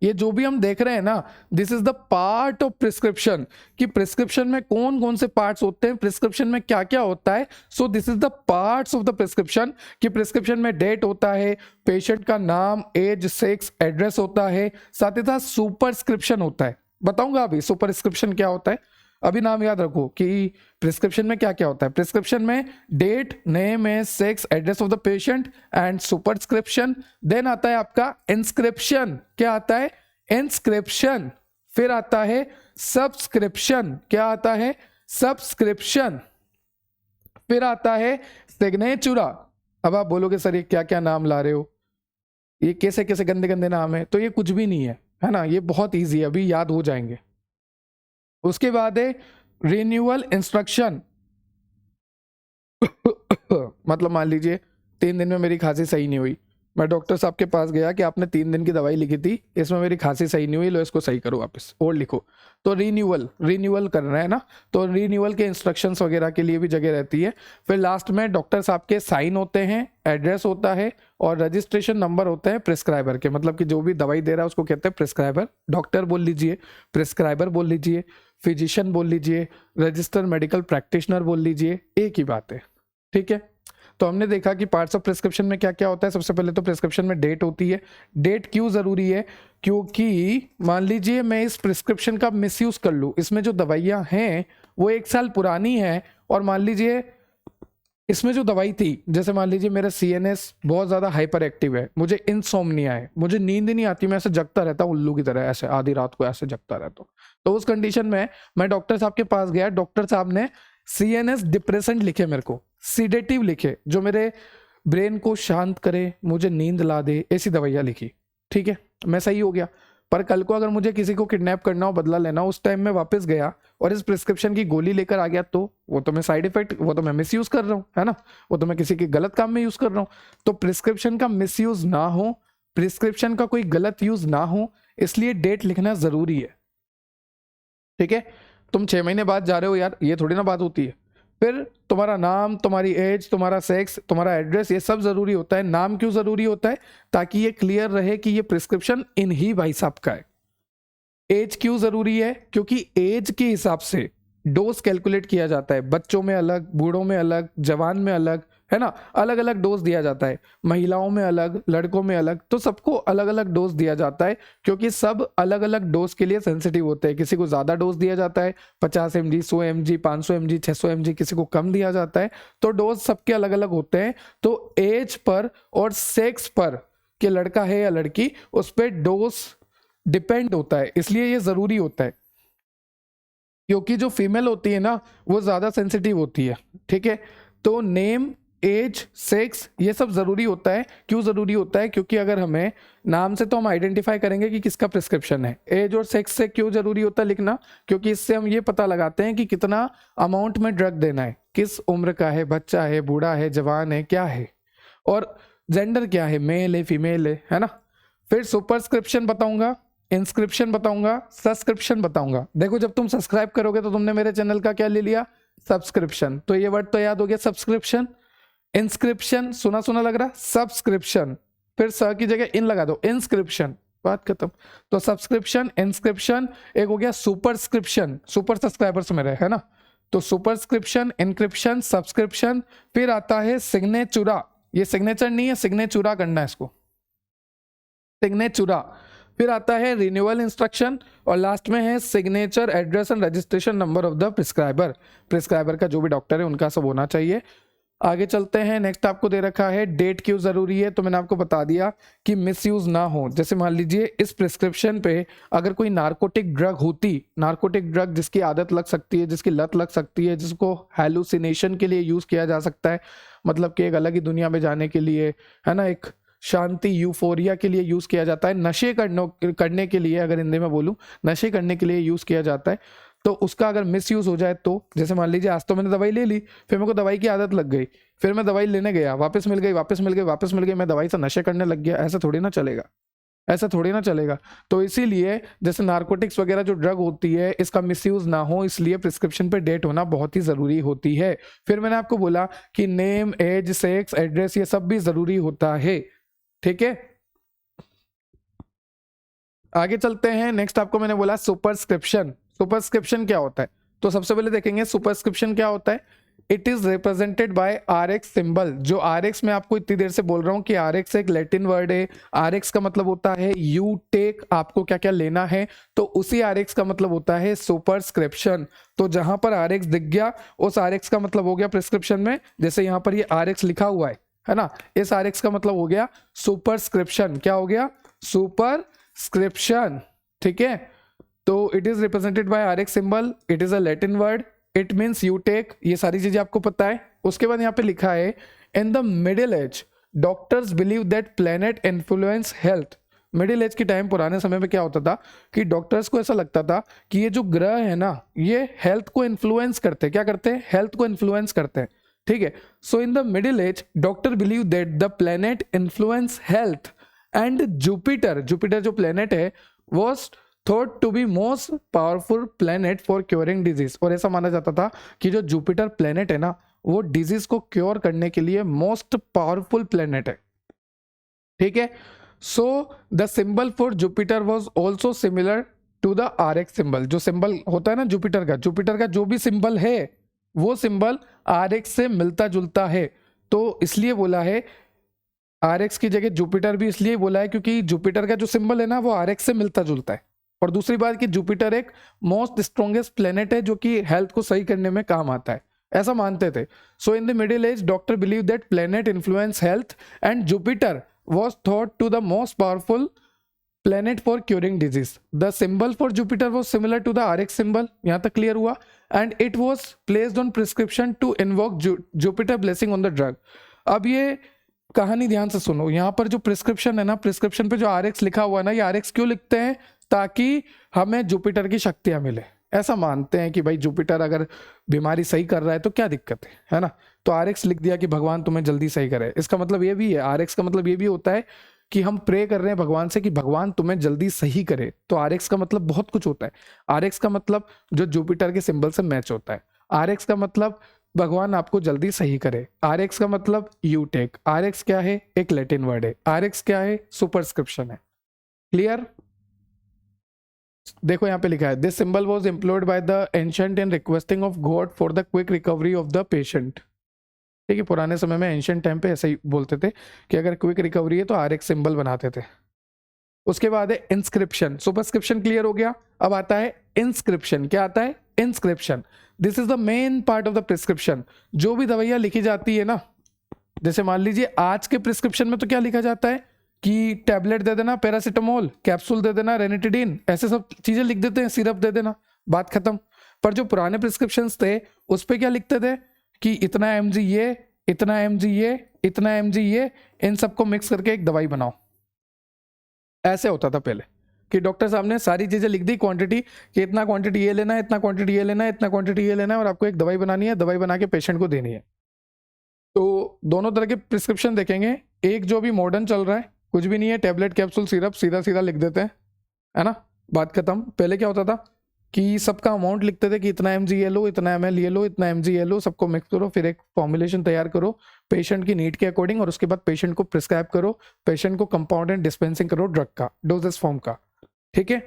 ये जो भी हम देख रहे हैं ना, this is the part of prescription, कि प्रिस्क्रिप्शन में कौन कौन से पार्ट्स होते हैं, प्रिस्क्रिप्शन में क्या क्या होता है। So this is the parts of the prescription, कि प्रिस्क्रिप्शन में डेट होता है, पेशेंट का नाम, एज, सेक्स, एड्रेस होता है, साथ ही साथ सुपरस्क्रिप्शन होता है। बताऊंगा अभी सुपरस्क्रिप्शन क्या होता है, अभी नाम याद रखो कि प्रिस्क्रिप्शन में क्या क्या होता है। प्रिस्क्रिप्शन में date, name, age, sex, address of the patient and superscription. Then आता है आपका इंस्क्रिप्शन, क्या आता है, इंस्क्रिप्शन। फिर आता है सब्सक्रिप्शन, क्या आता है, सब्सक्रिप्शन। फिर आता है सिग्नेचुरा। अब आप बोलोगे सर ये क्या क्या नाम ला रहे हो, ये कैसे कैसे गंदे गंदे नाम है, तो ये कुछ भी नहीं है ना, ये बहुत ईजी है, अभी याद हो जाएंगे। उसके बाद है रिन्यूअल इंस्ट्रक्शन मतलब मान लीजिए 3 दिन में मेरी खांसी सही नहीं हुई, मैं डॉक्टर साहब के पास गया कि आपने 3 दिन की दवाई लिखी थी, इसमें मेरी खांसी सही नहीं हुई, लो इसको सही करो वापस और लिखो। तो रीन्यूअल करना है ना, तो रीन्यूअल के इंस्ट्रक्शंस वगैरह के लिए भी जगह रहती है। फिर लास्ट में डॉक्टर साहब के साइन होते हैं, एड्रेस होता है और रजिस्ट्रेशन नंबर होते हैं प्रिस्क्राइबर के, मतलब कि जो भी दवाई दे रहा है उसको कहते हैं प्रिस्क्राइबर। डॉक्टर बोल लीजिए, प्रिस्क्राइबर बोल लीजिए, फिजिशियन बोल लीजिए, रजिस्टर्ड मेडिकल प्रैक्टिशनर बोल लीजिए, एक ही बात है। ठीक है, तो हमने देखा कि पार्ट्स ऑफ प्रिस्क्रिप्शन में क्या क्या होता है। सबसे पहले तो प्रिस्क्रिप्शन में डेट होती है। डेट क्यों जरूरी है? क्योंकि मान लीजिए मैं इस प्रिस्क्रिप्शन का मिसयूज कर लूं, इसमें जो दवाइयां हैं वो 1 साल पुरानी है, और मान लीजिए इसमें जो दवाई थी, जैसे मान लीजिए मेरा CNS बहुत ज्यादा हाइपर एक्टिव है, मुझे इंसोम्निया है, मुझे नींद नहीं आती, मैं ऐसे जगता रहता हूँ उल्लू की तरह, ऐसे आधी रात को ऐसे जगता रहता हूँ। तो उस कंडीशन में मैं डॉक्टर साहब के पास गया, डॉक्टर साहब ने CNS डिप्रेसेंट लिखे, मेरे को सीडेटिव लिखे, जो मेरे ब्रेन को शांत करे, मुझे नींद ला दे, ऐसी दवाइयाँ लिखी। ठीक है, मैं सही हो गया। पर कल को अगर मुझे किसी को किडनैप करना हो, बदला लेना हो, उस टाइम में वापस गया और इस प्रिस्क्रिप्शन की गोली लेकर आ गया, तो वो तो मैं साइड इफेक्ट, वो तो मैं मिस यूज कर रहा हूँ, है ना, वो तो मैं किसी के गलत काम में यूज कर रहा हूँ। तो प्रिस्क्रिप्शन का मिस यूज ना हो, प्रिस्क्रिप्शन का कोई गलत यूज ना हो, इसलिए डेट लिखना जरूरी है। ठीक है, तुम 6 महीने बाद जा रहे हो यार, ये थोड़ी ना बात होती है। फिर तुम्हारा नाम, तुम्हारी एज, तुम्हारा सेक्स, तुम्हारा एड्रेस, ये सब जरूरी होता है। नाम क्यों जरूरी होता है? ताकि ये क्लियर रहे कि ये प्रिस्क्रिप्शन इन ही भाई साहब का है। एज क्यों जरूरी है? क्योंकि एज के हिसाब से डोज कैलकुलेट किया जाता है, बच्चों में अलग, बूढ़ों में अलग, जवान में अलग, है ना, अलग अलग डोज दिया जाता है, महिलाओं में अलग, लड़कों में अलग, तो सबको अलग अलग डोज दिया जाता है, क्योंकि सब अलग अलग डोज के लिए सेंसिटिव होते हैं। किसी को ज्यादा डोज दिया जाता है, 50 mg, 100 mg, 500 mg, 600 mg, किसी को कम दिया जाता है, तो डोज सबके अलग अलग होते हैं। तो एज पर और सेक्स पर कि लड़का है या लड़की, उस पर डोज डिपेंड होता है, इसलिए ये जरूरी होता है। क्योंकि जो फीमेल होती है ना, वो ज्यादा सेंसिटिव होती है। ठीक है, तो नेम, एज, सेक्स, ये सब जरूरी होता है। क्यों जरूरी होता है? क्योंकि अगर हमें नाम से तो हम आइडेंटिफाई करेंगे कि किसका प्रिस्क्रिप्शन है। एज और सेक्स से क्यों जरूरी होता है लिखना? क्योंकि इससे हम ये पता लगाते हैं कि कितना अमाउंट में ड्रग देना है, किस उम्र का है, बच्चा है, बूढ़ा है, जवान है, क्या है, और जेंडर क्या है, मेल है, फीमेल है ना। फिर सुपरस्क्रिप्शन बताऊंगा, इंस्क्रिप्शन बताऊंगा, सब्सक्रिप्शन बताऊंगा। देखो, जब तुम सब्सक्राइब करोगे तो तुमने मेरे चैनल का क्या ले लिया? सब्सक्रिप्शन। तो ये वर्ड तो याद हो गया, सब्सक्रिप्शन। इंस्क्रिप्शन सुना सुना लग रहा, सब्सक्रिप्शन, फिर स की जगह इन लगा दो, इंस्क्रिप्शन, बात खत्म। तो सब्सक्रिप्शन, इंस्क्रिप्शन, एक हो गया सुपरस्क्रिप्शन, सुपर सब्सक्राइबर्स मेरे, है ना। तो सुपरस्क्रिप्शन, इंक्रिप्शन, सब्सक्रिप्शन। फिर आता है सिग्नेचुरा, ये सिग्नेचर नहीं है, सिग्नेचुरा करना है इसको, सिग्नेचुरा। फिर आता है रिन्यूअल इंस्ट्रक्शन, और लास्ट में है signature, address and registration number of the prescriber. Prescriber का जो भी डॉक्टर है उनका सब होना चाहिए। आगे चलते हैं। नेक्स्ट आपको दे रखा है डेट क्यों जरूरी है, तो मैंने आपको बता दिया कि मिसयूज ना हो। जैसे मान लीजिए इस प्रिस्क्रिप्शन पे अगर कोई नार्कोटिक ड्रग होती, नार्कोटिक ड्रग जिसकी आदत लग सकती है, जिसकी लत लग सकती है, जिसको हैलुसिनेशन के लिए यूज किया जा सकता है, मतलब कि एक अलग ही दुनिया में जाने के लिए, है ना, एक शांति, यूफोरिया के लिए यूज किया जाता है, नशे करने के लिए, अगर हिंदी में बोलूं, नशे करने के लिए यूज किया जाता है। तो उसका अगर मिस यूज हो जाए, तो जैसे मान लीजिए आज तो मैंने दवाई ले ली, फिर मेरे को दवाई की आदत लग गई, फिर मैं दवाई लेने गया, वापस मिल गई, वापस मिल गई, वापस मिल गई, मैं दवाई से नशे करने लग गया, ऐसा थोड़ी ना चलेगा, ऐसा थोड़ी ना चलेगा। तो इसीलिए जैसे नार्कोटिक्स वगैरह जो ड्रग होती है, इसका मिसयूज ना हो, इसलिए प्रिस्क्रिप्शन पे डेट होना बहुत ही जरूरी होती है। फिर मैंने आपको बोला कि नेम, एज, सेक्स, एड्रेस, ये सब भी जरूरी होता है। ठीक है, आगे चलते हैं। नेक्स्ट आपको मैंने बोला सुपरस्क्रिप्शन। सुपरस्क्रिप्शन क्या होता है? तो सबसे पहले देखेंगे सुपरस्क्रिप्शन क्या होता है। It is represented by RX symbol. जो RX मैं आपको इतनी देर से बोल रहा हूं कि RX एक लैटिन वर्ड है। RX का मतलब होता है यू टेक, आपको क्या क्या लेना है, तो उसी RX का मतलब होता है सुपरस्क्रिप्शन। तो जहां पर RX दिख गया, उस RX का मतलब हो गया प्रिस्क्रिप्शन में, जैसे यहां पर ये RX लिखा हुआ है ना, इस RX का मतलब हो गया सुपरस्क्रिप्शन। क्या हो गया? सुपरस्क्रिप्शन। ठीक है, तो it is represented by RX symbol, it is a Latin word, it means you take, ये सारी चीजें आपको पता है। उसके बाद यहाँ पे लिखा है इन the middle as doctors believe that planet influence health. Middle age के टाइम, पुराने समय में क्या होता था कि डॉक्टर्स को ऐसा लगता था कि ये जो ग्रह है ना, ये हेल्थ को इन्फ्लुएंस करते हैं। क्या करते हैं? हेल्थ को इन्फ्लुएंस करते हैं। ठीक है। So in the middle age doctor believe that the planet influence health and Jupiter, Jupiter जो प्लेनेट है was thought to be most powerful planet for curing disease, और ऐसा माना जाता था कि जो जुपिटर प्लेनेट है ना वो डिजीज को क्योर करने के लिए मोस्ट पावरफुल प्लेनेट है, ठीक है। So the symbol for Jupiter was also similar to the RX symbol, जो सिंबल होता है ना जुपिटर का जो भी सिंबल है वो सिंबल RX से मिलता जुलता है, तो इसलिए बोला है RX की जगह जुपिटर भी इसलिए बोला है क्योंकि जुपिटर का जो सिंबल है ना वो RX से मिलता जुलता है, और दूसरी बात कि जुपिटर एक मोस्ट स्ट्रॉन्गेस्ट प्लेनेट है जो कि हेल्थ को सही करने में काम आता है, ऐसा मानते थे। So in the middle age doctor believe that planet influence health and Jupiter was thought to the most powerful planet for curing disease. The symbol for Jupiter was similar to the RX symbol, यहाँ तक clear हुआ, and it was placed on prescription to invoke Jupiter blessing on the drug. अब ये कहानी ध्यान से सुनो, यहाँ पर जो प्रिस्क्रिप्शन है ना, प्रिस्क्रिप्शन पे जो RX लिखा हुआ है ना, ये RX क्यों लिखते हैं? ताकि हमें जुपिटर की शक्तियां मिले, ऐसा मानते हैं कि भाई जुपिटर अगर बीमारी सही कर रहा है तो क्या दिक्कत है ना, तो RX लिख दिया कि भगवान तुम्हें जल्दी सही करे। इसका मतलब ये भी है, RX का मतलब ये भी होता है कि हम प्रे कर रहे हैं भगवान से कि भगवान तुम्हें जल्दी सही करे, तो RX का मतलब बहुत कुछ होता है। RX का मतलब जो जुपिटर के सिंबल से मैच होता है, RX का मतलब भगवान आपको जल्दी सही करे, RX का मतलब यू टेक। RX क्या है? एक लैटिन वर्ड है। RX क्या है? सुपरस्क्रिप्शन है। क्लियर? देखो यहाँ पे लिखा है this symbol was employed by the ancient in requesting of God for the quick recovery of the patient. ठीक है, पुराने समय में एंशिएंट टाइम पे ऐसे ही बोलते थे कि अगर क्विक रिकवरी है तो RX सिंबल बनाते थे। उसके बाद है इंस्क्रिप्शन। सुपरस्क्रिप्शन क्लियर हो गया, अब आता है इंस्क्रिप्शन। क्या आता है? Inscription. This is the main part of the prescription. जो भी दवाइयां लिखी जाती है ना, जैसे मान लीजिए आज के प्रिस्क्रिप्शन में तो क्या लिखा जाता है कि टैबलेट दे देना, पैरासिटामोल, कैप्सूल दे देना, रेनिटिडीन, ऐसे सब चीजें लिख देते हैं, सिरप दे देना, बात खत्म। पर जो पुराने प्रिस्क्रिप्शंस थे उस पे क्या लिखते थे कि इतना mg ये, इतना mg ये, इतना mg ये, इन सबको मिक्स करके एक दवाई बनाओ। ऐसे होता था पहले कि डॉक्टर साहब ने सारी चीजें लिख दी, क्वांटिटी कि इतना क्वांटिटी ये लेना है, इतना क्वांटिटी ये लेना है, इतना क्वांटिटी ये लेना है, और आपको एक दवाई बनानी है, दवाई बना के पेशेंट को देनी है। तो दोनों तरह के प्रिस्क्रिप्शन देखेंगे। एक जो भी मॉडर्न चल रहा है, कुछ भी नहीं है, टैबलेट, कैप्सूल, सिरप, सीधा सीधा लिख देते हैं, है ना, बात खत्म। पहले क्या होता था कि सबका अमाउंट लिखते थे कि इतना mg ये लो, इतना ml ये लो, इतना mg ये लो, सबको मिक्स करो, फिर एक फॉर्मुलेशन तैयार करो पेशेंट की नीड के अकॉर्डिंग, और उसके बाद पेशेंट को प्रिस्क्राइब करो, पेशेंट को कंपाउंड एंड डिस्पेंसिंग करो ड्रग का, डोजेस फॉर्म का। ठीक है,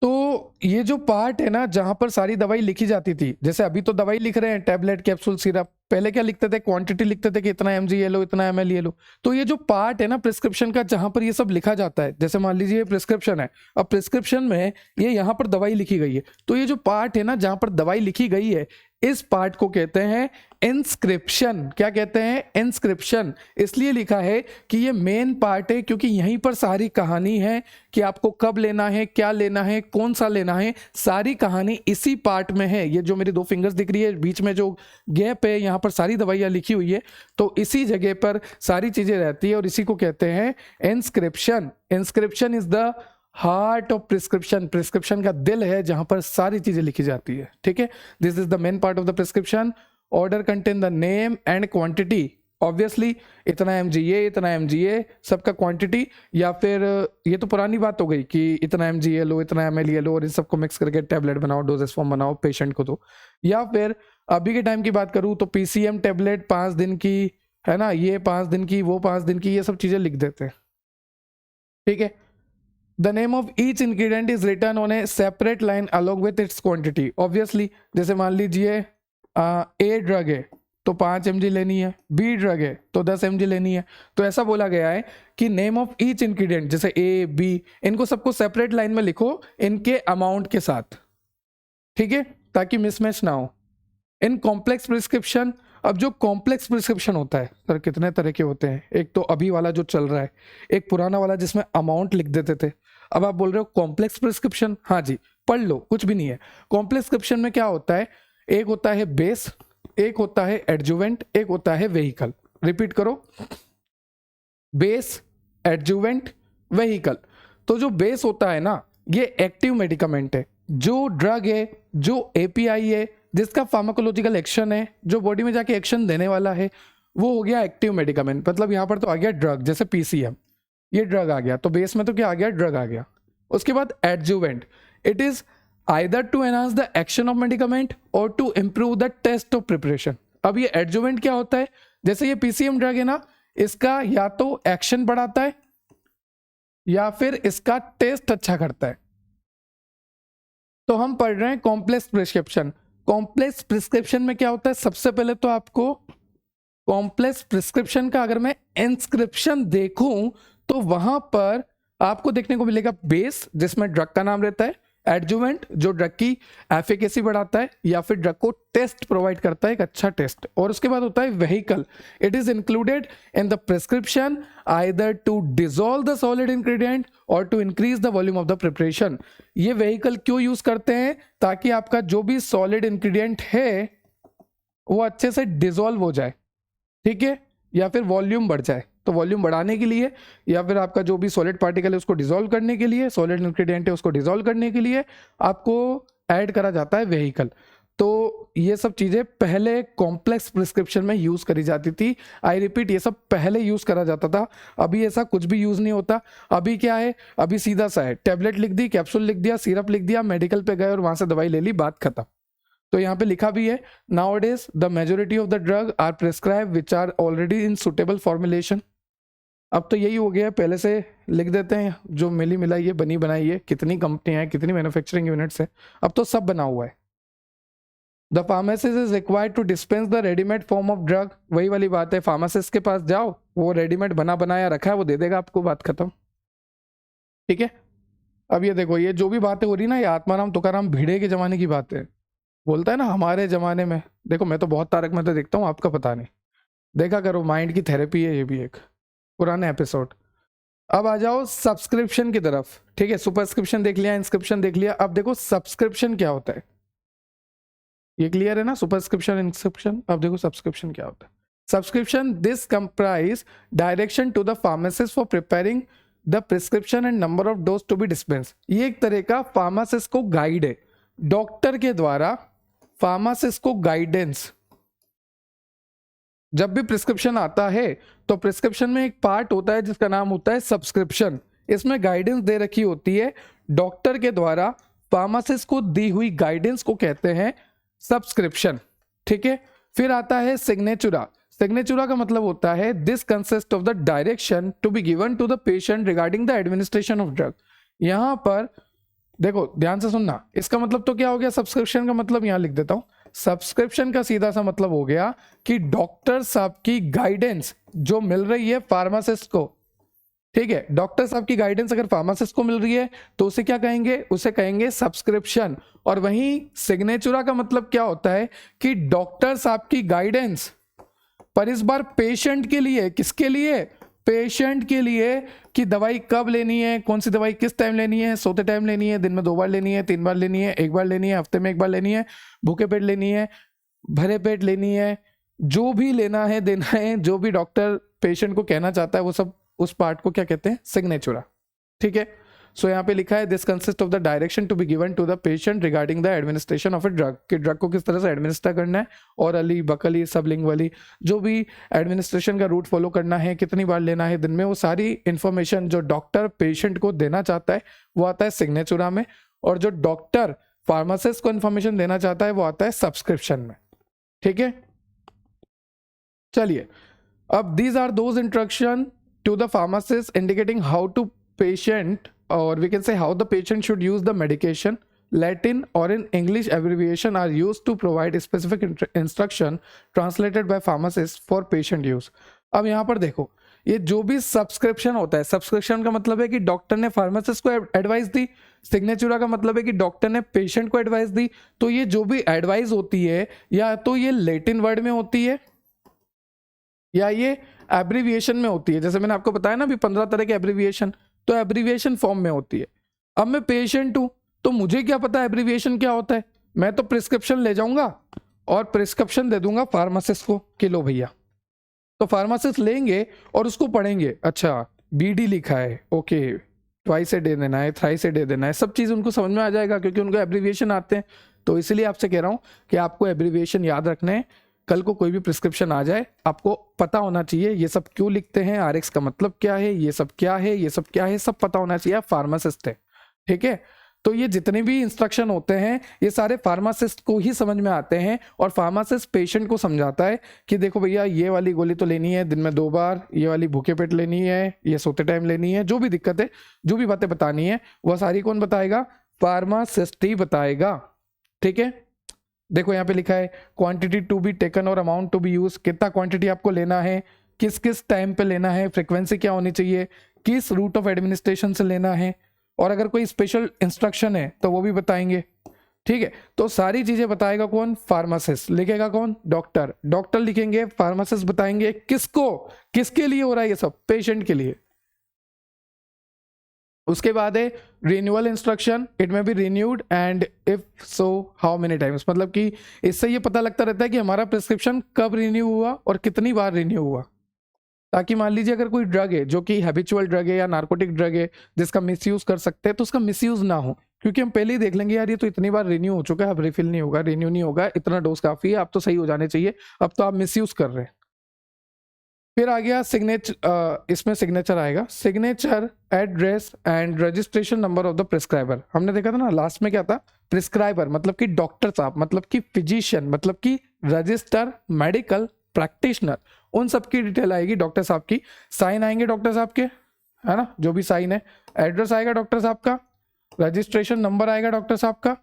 तो ये जो पार्ट है ना जहां पर सारी दवाई लिखी जाती थी, जैसे अभी तो दवाई लिख रहे हैं टैबलेट, कैप्सूल, सिरप, पहले क्या लिखते थे? क्वांटिटी लिखते थे कि इतना mg ये लो, इतना ml ये लो। तो ये जो पार्ट है ना प्रिस्क्रिप्शन का जहां पर ये सब लिखा जाता है, जैसे मान लीजिए ये प्रिस्क्रिप्शन है, अब प्रिस्क्रिप्शन में ये यहाँ पर दवाई लिखी गई है, तो ये जो पार्ट है ना जहां पर दवाई लिखी गई है, इस पार्ट को कहते हैं इंस्क्रिप्शन। क्या कहते हैं? इंस्क्रिप्शन। इसलिए लिखा है कि ये मेन पार्ट है क्योंकि यहीं पर सारी कहानी है कि आपको कब लेना है, क्या लेना है, कौन सा लेना है, सारी कहानी इसी पार्ट में है। ये जो मेरी 2 फिंगर्स दिख रही है, बीच में जो गैप है, यहाँ पर सारी दवाइयाँ लिखी हुई है, तो इसी जगह पर सारी चीजें रहती है और इसी को कहते हैं inscription. Inscription is the heart of prescription. Prescription का दिल है जहां पर सारी चीजें लिखी जाती है। ठीक है, this is the main part of the prescription. Order contain the name and quantity. Obviously इतना mg ये, इतना mg ये, सबका क्वांटिटी, या फिर ये तो पुरानी बात हो गई कि इतना mg ये लो, इतना ml ये लो, और इन सबको मिक्स करके टैबलेट बनाओ, डोजेस फॉर्म बनाओ, पेशेंट को दो। या फिर अभी के टाइम की बात करूं तो PCM टैबलेट 5 दिन की, है ना, ये 5 दिन की, वो 5 दिन की, ये सब चीजें लिख देते हैं। ठीक है, The name of each ingredient is written on a separate line along with its quantity. Obviously, जैसे मान लीजिए A ड्रग है तो 5 mg लेनी है, B ड्रग है तो 10 mg लेनी है। तो ऐसा बोला गया है कि नेम ऑफ ईच इंग्रेडिएंट, जैसे A, B, इनको सबको सेपरेट लाइन में लिखो इनके अमाउंट के साथ। ठीक है, ताकि मिसमैच ना हो। इन कॉम्प्लेक्स प्रिस्क्रिप्शन, अब जो कॉम्प्लेक्स प्रिस्क्रिप्शन होता है सर कितने तरह के होते हैं? एक तो अभी वाला जो चल रहा है, एक पुराना वाला जिसमें अमाउंट लिख देते थे। अब आप बोल रहे हो कॉम्प्लेक्स प्रिस्क्रिप्शन, हाँ जी, पढ़ लो, कुछ भी नहीं है। कॉम्प्लेक्स प्रिस्क्रिप्शन में क्या होता है? एक होता है बेस, एक होता है एडजुवेंट, एक होता है वेहिकल। रिपीट करो, बेस, एडजुवेंट, वेहिकल। तो जो बेस होता है ना, ये एक्टिव मेडिकामेंट है। जो ड्रग है, जो API है, जिसका फार्माकोलॉजिकल एक्शन है, जो बॉडी में जाके एक्शन देने वाला है, वो हो गया एक्टिव मेडिकामेंट। मतलब यहाँ पर तो आ गया ड्रग, जैसे पीसीएम, ये ड्रग आ गया, तो बेस में तो क्या आ गया, ड्रग आ गया। उसके बाद adjuvant, it is either to enhance the action of medicament or to improve the taste of preparation. अब ये एडजुवेंट क्या होता है, जैसे ये पीसीएम ड्रग है ना, इसका या तो एक्शन बढ़ाता है या फिर इसका टेस्ट अच्छा करता है। तो हम पढ़ रहे हैं कॉम्प्लेक्स प्रिस्क्रिप्शन। कॉम्प्लेक्स प्रिस्क्रिप्शन में क्या होता है, सबसे पहले तो आपको कॉम्प्लेक्स प्रिस्क्रिप्शन का अगर मैं इंस्क्रिप्शन देखूं तो वहां पर आपको देखने को मिलेगा बेस, जिसमें ड्रग का नाम रहता है, एडजुवेंट जो ड्रग की एफिकेसी बढ़ाता है या फिर ड्रग को टेस्ट प्रोवाइड करता है, एक अच्छा टेस्ट, और उसके बाद होता है vehicle. It is included in the prescription either to dissolve the solid ingredient or to increase the volume of the preparation. ये व्हीकल क्यों यूज करते हैं, ताकि आपका जो भी सॉलिड इंग्रेडिएंट है वो अच्छे से डिसॉल्व हो जाए, ठीक है, या फिर वॉल्यूम बढ़ जाए। तो वॉल्यूम बढ़ाने के लिए या फिर आपका जो भी सॉलिड पार्टिकल है उसको डिसॉल्व करने के लिए, सॉलिड इंग्रेडिएंट है उसको डिसॉल्व करने के लिए आपको ऐड करा जाता है व्हीकल। तो ये सब चीज़ें पहले कॉम्प्लेक्स प्रिस्क्रिप्शन में यूज़ करी जाती थी। आई रिपीट, ये सब पहले यूज़ करा जाता था, अभी ऐसा कुछ भी यूज़ नहीं होता। अभी क्या है, अभी सीधा सा है, टैबलेट लिख दी, कैप्सूल लिख दिया, सिरप लिख दिया, मेडिकल पे गए और वहाँ से दवाई ले ली, बात खत्म। तो यहाँ पे लिखा भी है, nowadays the majority of the drug are prescribe which are already in suitable formulation. अब तो यही हो गया है, पहले से लिख देते हैं, जो मिली मिलाई है, बनी बनाई है, कितनी कंपनियां हैं, कितनी मैन्युफैक्चरिंग यूनिट्स है, अब तो सब बना हुआ है। The pharmacist is required to dispense the readymade form of drug. वही वाली बात है, फार्मासिस्ट के पास जाओ, वो रेडीमेड बना बनाया रखा है, वो दे देगा आपको, बात खत्म, ठीक है। अब ये देखो, ये जो भी बातें हो रही ना, ये आत्माराम तुकाराम भिड़े के जमाने की बात है। बोलता है ना हमारे जमाने में, देखो मैं तो बहुत तारक मेहता देखता हूँ, आपका पता नहीं, देखा करो, माइंड की थेरेपी है ये भी एक पुराने एपिसोड। अब आ जाओ सब्सक्रिप्शन की तरफ, ठीक है। सुपरस्क्रिप्शन देख लिया, इंस्क्रिप्शन देख लिया, अब देखो सब्सक्रिप्शन क्या होता है, ये क्लियर है ना, सुपरस्क्रिप्शन इंस्क्रिप्शन। अब देखो सब्सक्रिप्शन क्या होता है। Subscription, this comprise direction to the pharmacist for preparing the prescription and number of dose to be dispense. ये एक तरह का फार्मासिस्ट को गाइड है, डॉक्टर के द्वारा फार्मासिस्ट को गाइडेंस। जब भी प्रिस्क्रिप्शन आता है तो प्रिस्क्रिप्शन में एक पार्ट होता है जिसका नाम होता है सब्सक्रिप्शन। इसमें गाइडेंस दे रखी होती है डॉक्टर के द्वारा, फार्मासिस्ट को दी हुई गाइडेंस को कहते हैं सब्सक्रिप्शन, ठीक है। फिर आता है सिग्नेचुरा। सिग्नेचुरा का मतलब होता है this consist of the direction to be given to the patient regarding the administration of drug. यहां पर देखो ध्यान से सुनना, इसका मतलब तो क्या हो गया, सब्सक्रिप्शन का मतलब यहां लिख देता हूं। सब्सक्रिप्शन का सीधा सा मतलब हो गया कि डॉक्टर साहब की गाइडेंस जो मिल रही है फार्मासिस्ट को, ठीक है, डॉक्टर साहब की गाइडेंस अगर फार्मासिस्ट को मिल रही है तो उसे क्या कहेंगे, उसे कहेंगे सब्सक्रिप्शन। और वहीं सिग्नेचुरा का मतलब क्या होता है कि डॉक्टर साहब की गाइडेंस, पर इस बार पेशेंट के लिए, किसके लिए, पेशेंट के लिए, कि दवाई कब लेनी है, कौन सी दवाई किस टाइम लेनी है, सोते टाइम लेनी है, दिन में 2 बार लेनी है, 3 बार लेनी है, 1 बार लेनी है, हफ्ते में 1 बार लेनी है, भूखे पेट लेनी है, भरे पेट लेनी है, जो भी लेना है देना है, जो भी डॉक्टर पेशेंट को कहना चाहता है वो सब, उस पार्ट को क्या कहते हैं, सिग्नेचुरा, ठीक है। सो यहाँ पे लिखा है this consist of the direction to be given to the patient regarding the administration of a drug, कि ड्रग को किस तरह से एडमिनिस्टर करना है, और अली बकली सबलिंगुअली जो भी एडमिनिस्ट्रेशन का रूट फॉलो करना है, कितनी बार लेना है दिन में, वो सारी इंफॉर्मेशन जो डॉक्टर पेशेंट को देना चाहता है वो आता है सिग्नेचुरा में, और जो डॉक्टर फार्मासिस्ट को इंफॉर्मेशन देना चाहता है वो आता है सब्सक्रिप्शन में, ठीक है। चलिए, अब these are those instruction to the pharmacist indicating how to patient, or we can say how the patient should use the medication. Latin or in English abbreviation are used to provide specific instruction translated by pharmacist for patient use. अब यहाँ पर देखो, ये जो भी subscription होता है, subscription का मतलब है कि डॉक्टर ने फार्मासिस्ट को एडवाइस दी, सिग्नेचुरा का मतलब है कि डॉक्टर ने पेशेंट को एडवाइस दी। तो ये जो भी एडवाइस होती है या तो ये लैटिन वर्ड में होती है या ये एब्रीविएशन में होती है। जैसे मैंने आपको बताया ना अभी 15 तरह के एब्रीविएशन, तो एब्रीविएशन फॉर्म में होती है। अब मैं पेशेंट हूं तो मुझे क्या पता एब्रीविएशन क्या होता है, मैं तो प्रिस्क्रिप्शन ले जाऊंगा और प्रिस्क्रिप्शन दे दूंगा फार्मासिस्ट को कि लो भैया। तो फार्मासिस्ट लेंगे और उसको पढ़ेंगे, अच्छा बीडी लिखा है, ओके ट्वाइस से दे देना है, थ्राइस से दे देना है, सब चीज़ उनको समझ में आ जाएगा क्योंकि उनको एब्रीविएशन आते हैं। तो इसलिए आपसे कह रहा हूँ कि आपको एब्रीविएशन याद रखने हैं। कल को कोई भी प्रिस्क्रिप्शन आ जाए आपको पता होना चाहिए ये सब क्यों लिखते हैं, आरएक्स का मतलब क्या है, ये सब क्या है, ये सब क्या है, सब पता होना चाहिए। आप फार्मासिस्ट है, ठीक है। तो ये जितने भी इंस्ट्रक्शन होते हैं ये सारे फार्मासिस्ट को ही समझ में आते हैं, और फार्मासिस्ट पेशेंट को समझाता है कि देखो भैया ये वाली गोली तो लेनी है दिन में 2 बार, ये वाली भूखे पेट लेनी है, ये सोते टाइम लेनी है, जो भी दिक्कत है, जो भी बातें बतानी है वह सारी कौन बताएगा? फार्मासिस्ट ही बताएगा, ठीक है। देखो यहाँ पे लिखा है क्वांटिटी टू बी टेकन और अमाउंट टू बी यूज, कितना क्वांटिटी आपको लेना है, किस किस टाइम पे लेना है, फ्रीक्वेंसी क्या होनी चाहिए, किस रूट ऑफ एडमिनिस्ट्रेशन से लेना है, और अगर कोई स्पेशल इंस्ट्रक्शन है तो वो भी बताएंगे, ठीक है। तो सारी चीजें बताएगा कौन? फार्मासिस्ट। लिखेगा कौन? डॉक्टर। डॉक्टर लिखेंगे, फार्मासिस्ट बताएंगे किसको, किसके लिए हो रहा है ये सब? पेशेंट के लिए। उसके बाद है रिन्यूअल इंस्ट्रक्शन, इट में B renewed and if so how many times, मतलब कि इससे ये पता लगता रहता है कि हमारा प्रिस्क्रिप्शन कब रिन्यू हुआ और कितनी बार रिन्यू हुआ, ताकि मान लीजिए अगर कोई ड्रग है जो कि हैबिचुअल ड्रग है या नार्कोटिक ड्रग है जिसका मिसयूज कर सकते हैं, तो उसका मिसयूज ना हो, क्योंकि हम पहले ही देख लेंगे यार ये तो इतनी बार रिन्यू हो चुका है, अब रिफिल नहीं होगा, रिन्यू नहीं होगा, इतना डोज काफी है, अब तो सही हो जाने चाहिए, अब तो आप मिसयूज कर रहे हैं। फिर आ गया सिग्नेचर, इसमें सिग्नेचर आएगा, signature, address and registration number of the prescriber. हमने देखा था ना लास्ट में क्या था? प्रिस्क्राइबर मतलब कि डॉक्टर साहब, मतलब कि फिजिशियन, मतलब कि रजिस्टर, मेडिकल प्रैक्टिशनर, उन सब की डिटेल आएगी डॉक्टर साहब की। साइन आएंगे डॉक्टर साहब के, है ना, जो भी साइन है। एड्रेस आएगा डॉक्टर साहब का, रजिस्ट्रेशन नंबर आएगा डॉक्टर साहब का,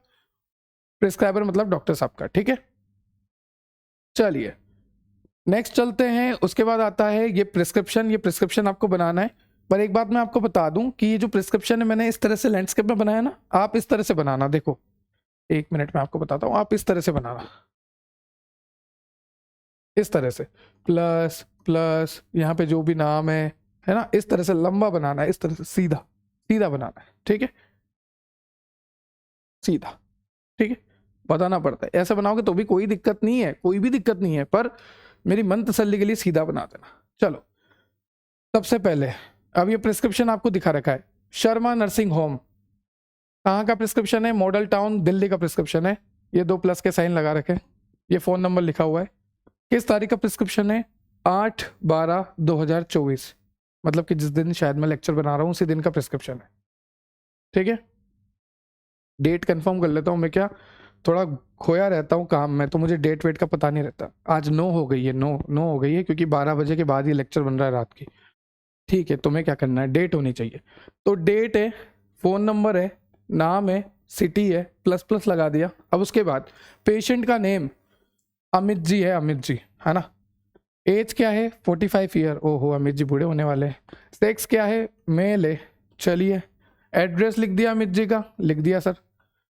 प्रिस्क्राइबर मतलब डॉक्टर साहब का, ठीक है। चलिए नेक्स्ट चलते हैं। उसके बाद आता है ये प्रिस्क्रिप्शन। ये प्रिस्क्रिप्शन आपको बनाना है, पर एक बात मैं आपको बता दूं कि ये जो प्रिस्क्रिप्शन है मैंने इस तरह से लैंडस्केप में बनाया ना, आप इस तरह से बनाना। देखो 1 मिनट में आपको बताता हूँ, आप इस तरह से बनाना, इस तरह से प्लस प्लस, यहाँ पे जो भी नाम है ना, इस तरह से लंबा बनाना है, इस तरह से सीधा सीधा बनाना है, ठीक है, सीधा, ठीक है। बताना पड़ता है, ऐसा बनाओगे तो भी कोई दिक्कत नहीं है, कोई भी दिक्कत नहीं है, पर मेरी मन तसल्ली के लिए सीधा बना देना। चलो सबसे पहले अब ये प्रिस्क्रिप्शन आपको दिखा रखा है, शर्मा नर्सिंग होम, कहाँ का प्रिस्क्रिप्शन है? मॉडल टाउन दिल्ली का प्रिस्क्रिप्शन है। ये 2 प्लस के साइन लगा रखे, ये फोन नंबर लिखा हुआ है। किस तारीख का प्रिस्क्रिप्शन है? 8/12/2024, मतलब कि जिस दिन शायद मैं लेक्चर बना रहा हूँ उसी दिन का प्रिस्क्रिप्शन है, ठीक है। डेट कंफर्म कर लेता हूँ, मैं क्या थोड़ा खोया रहता हूँ काम में, तो मुझे डेट वेट का पता नहीं रहता। आज 9 हो गई है, 9 हो गई है, क्योंकि 12 बजे के बाद ये लेक्चर बन रहा है रात की, ठीक है। तुम्हें क्या करना है? डेट होनी चाहिए, तो डेट है, फ़ोन नंबर है, नाम है, सिटी है, प्लस प्लस लगा दिया। अब उसके बाद पेशेंट का नेम अमित जी है, अमित जी, है ना। एज क्या है? 45 ईयर, ओहो अमित जी बूढ़े होने वाले हैं। सेक्स क्या है? मेल है, चलिए। एड्रेस लिख दिया अमित जी का, लिख दिया सर।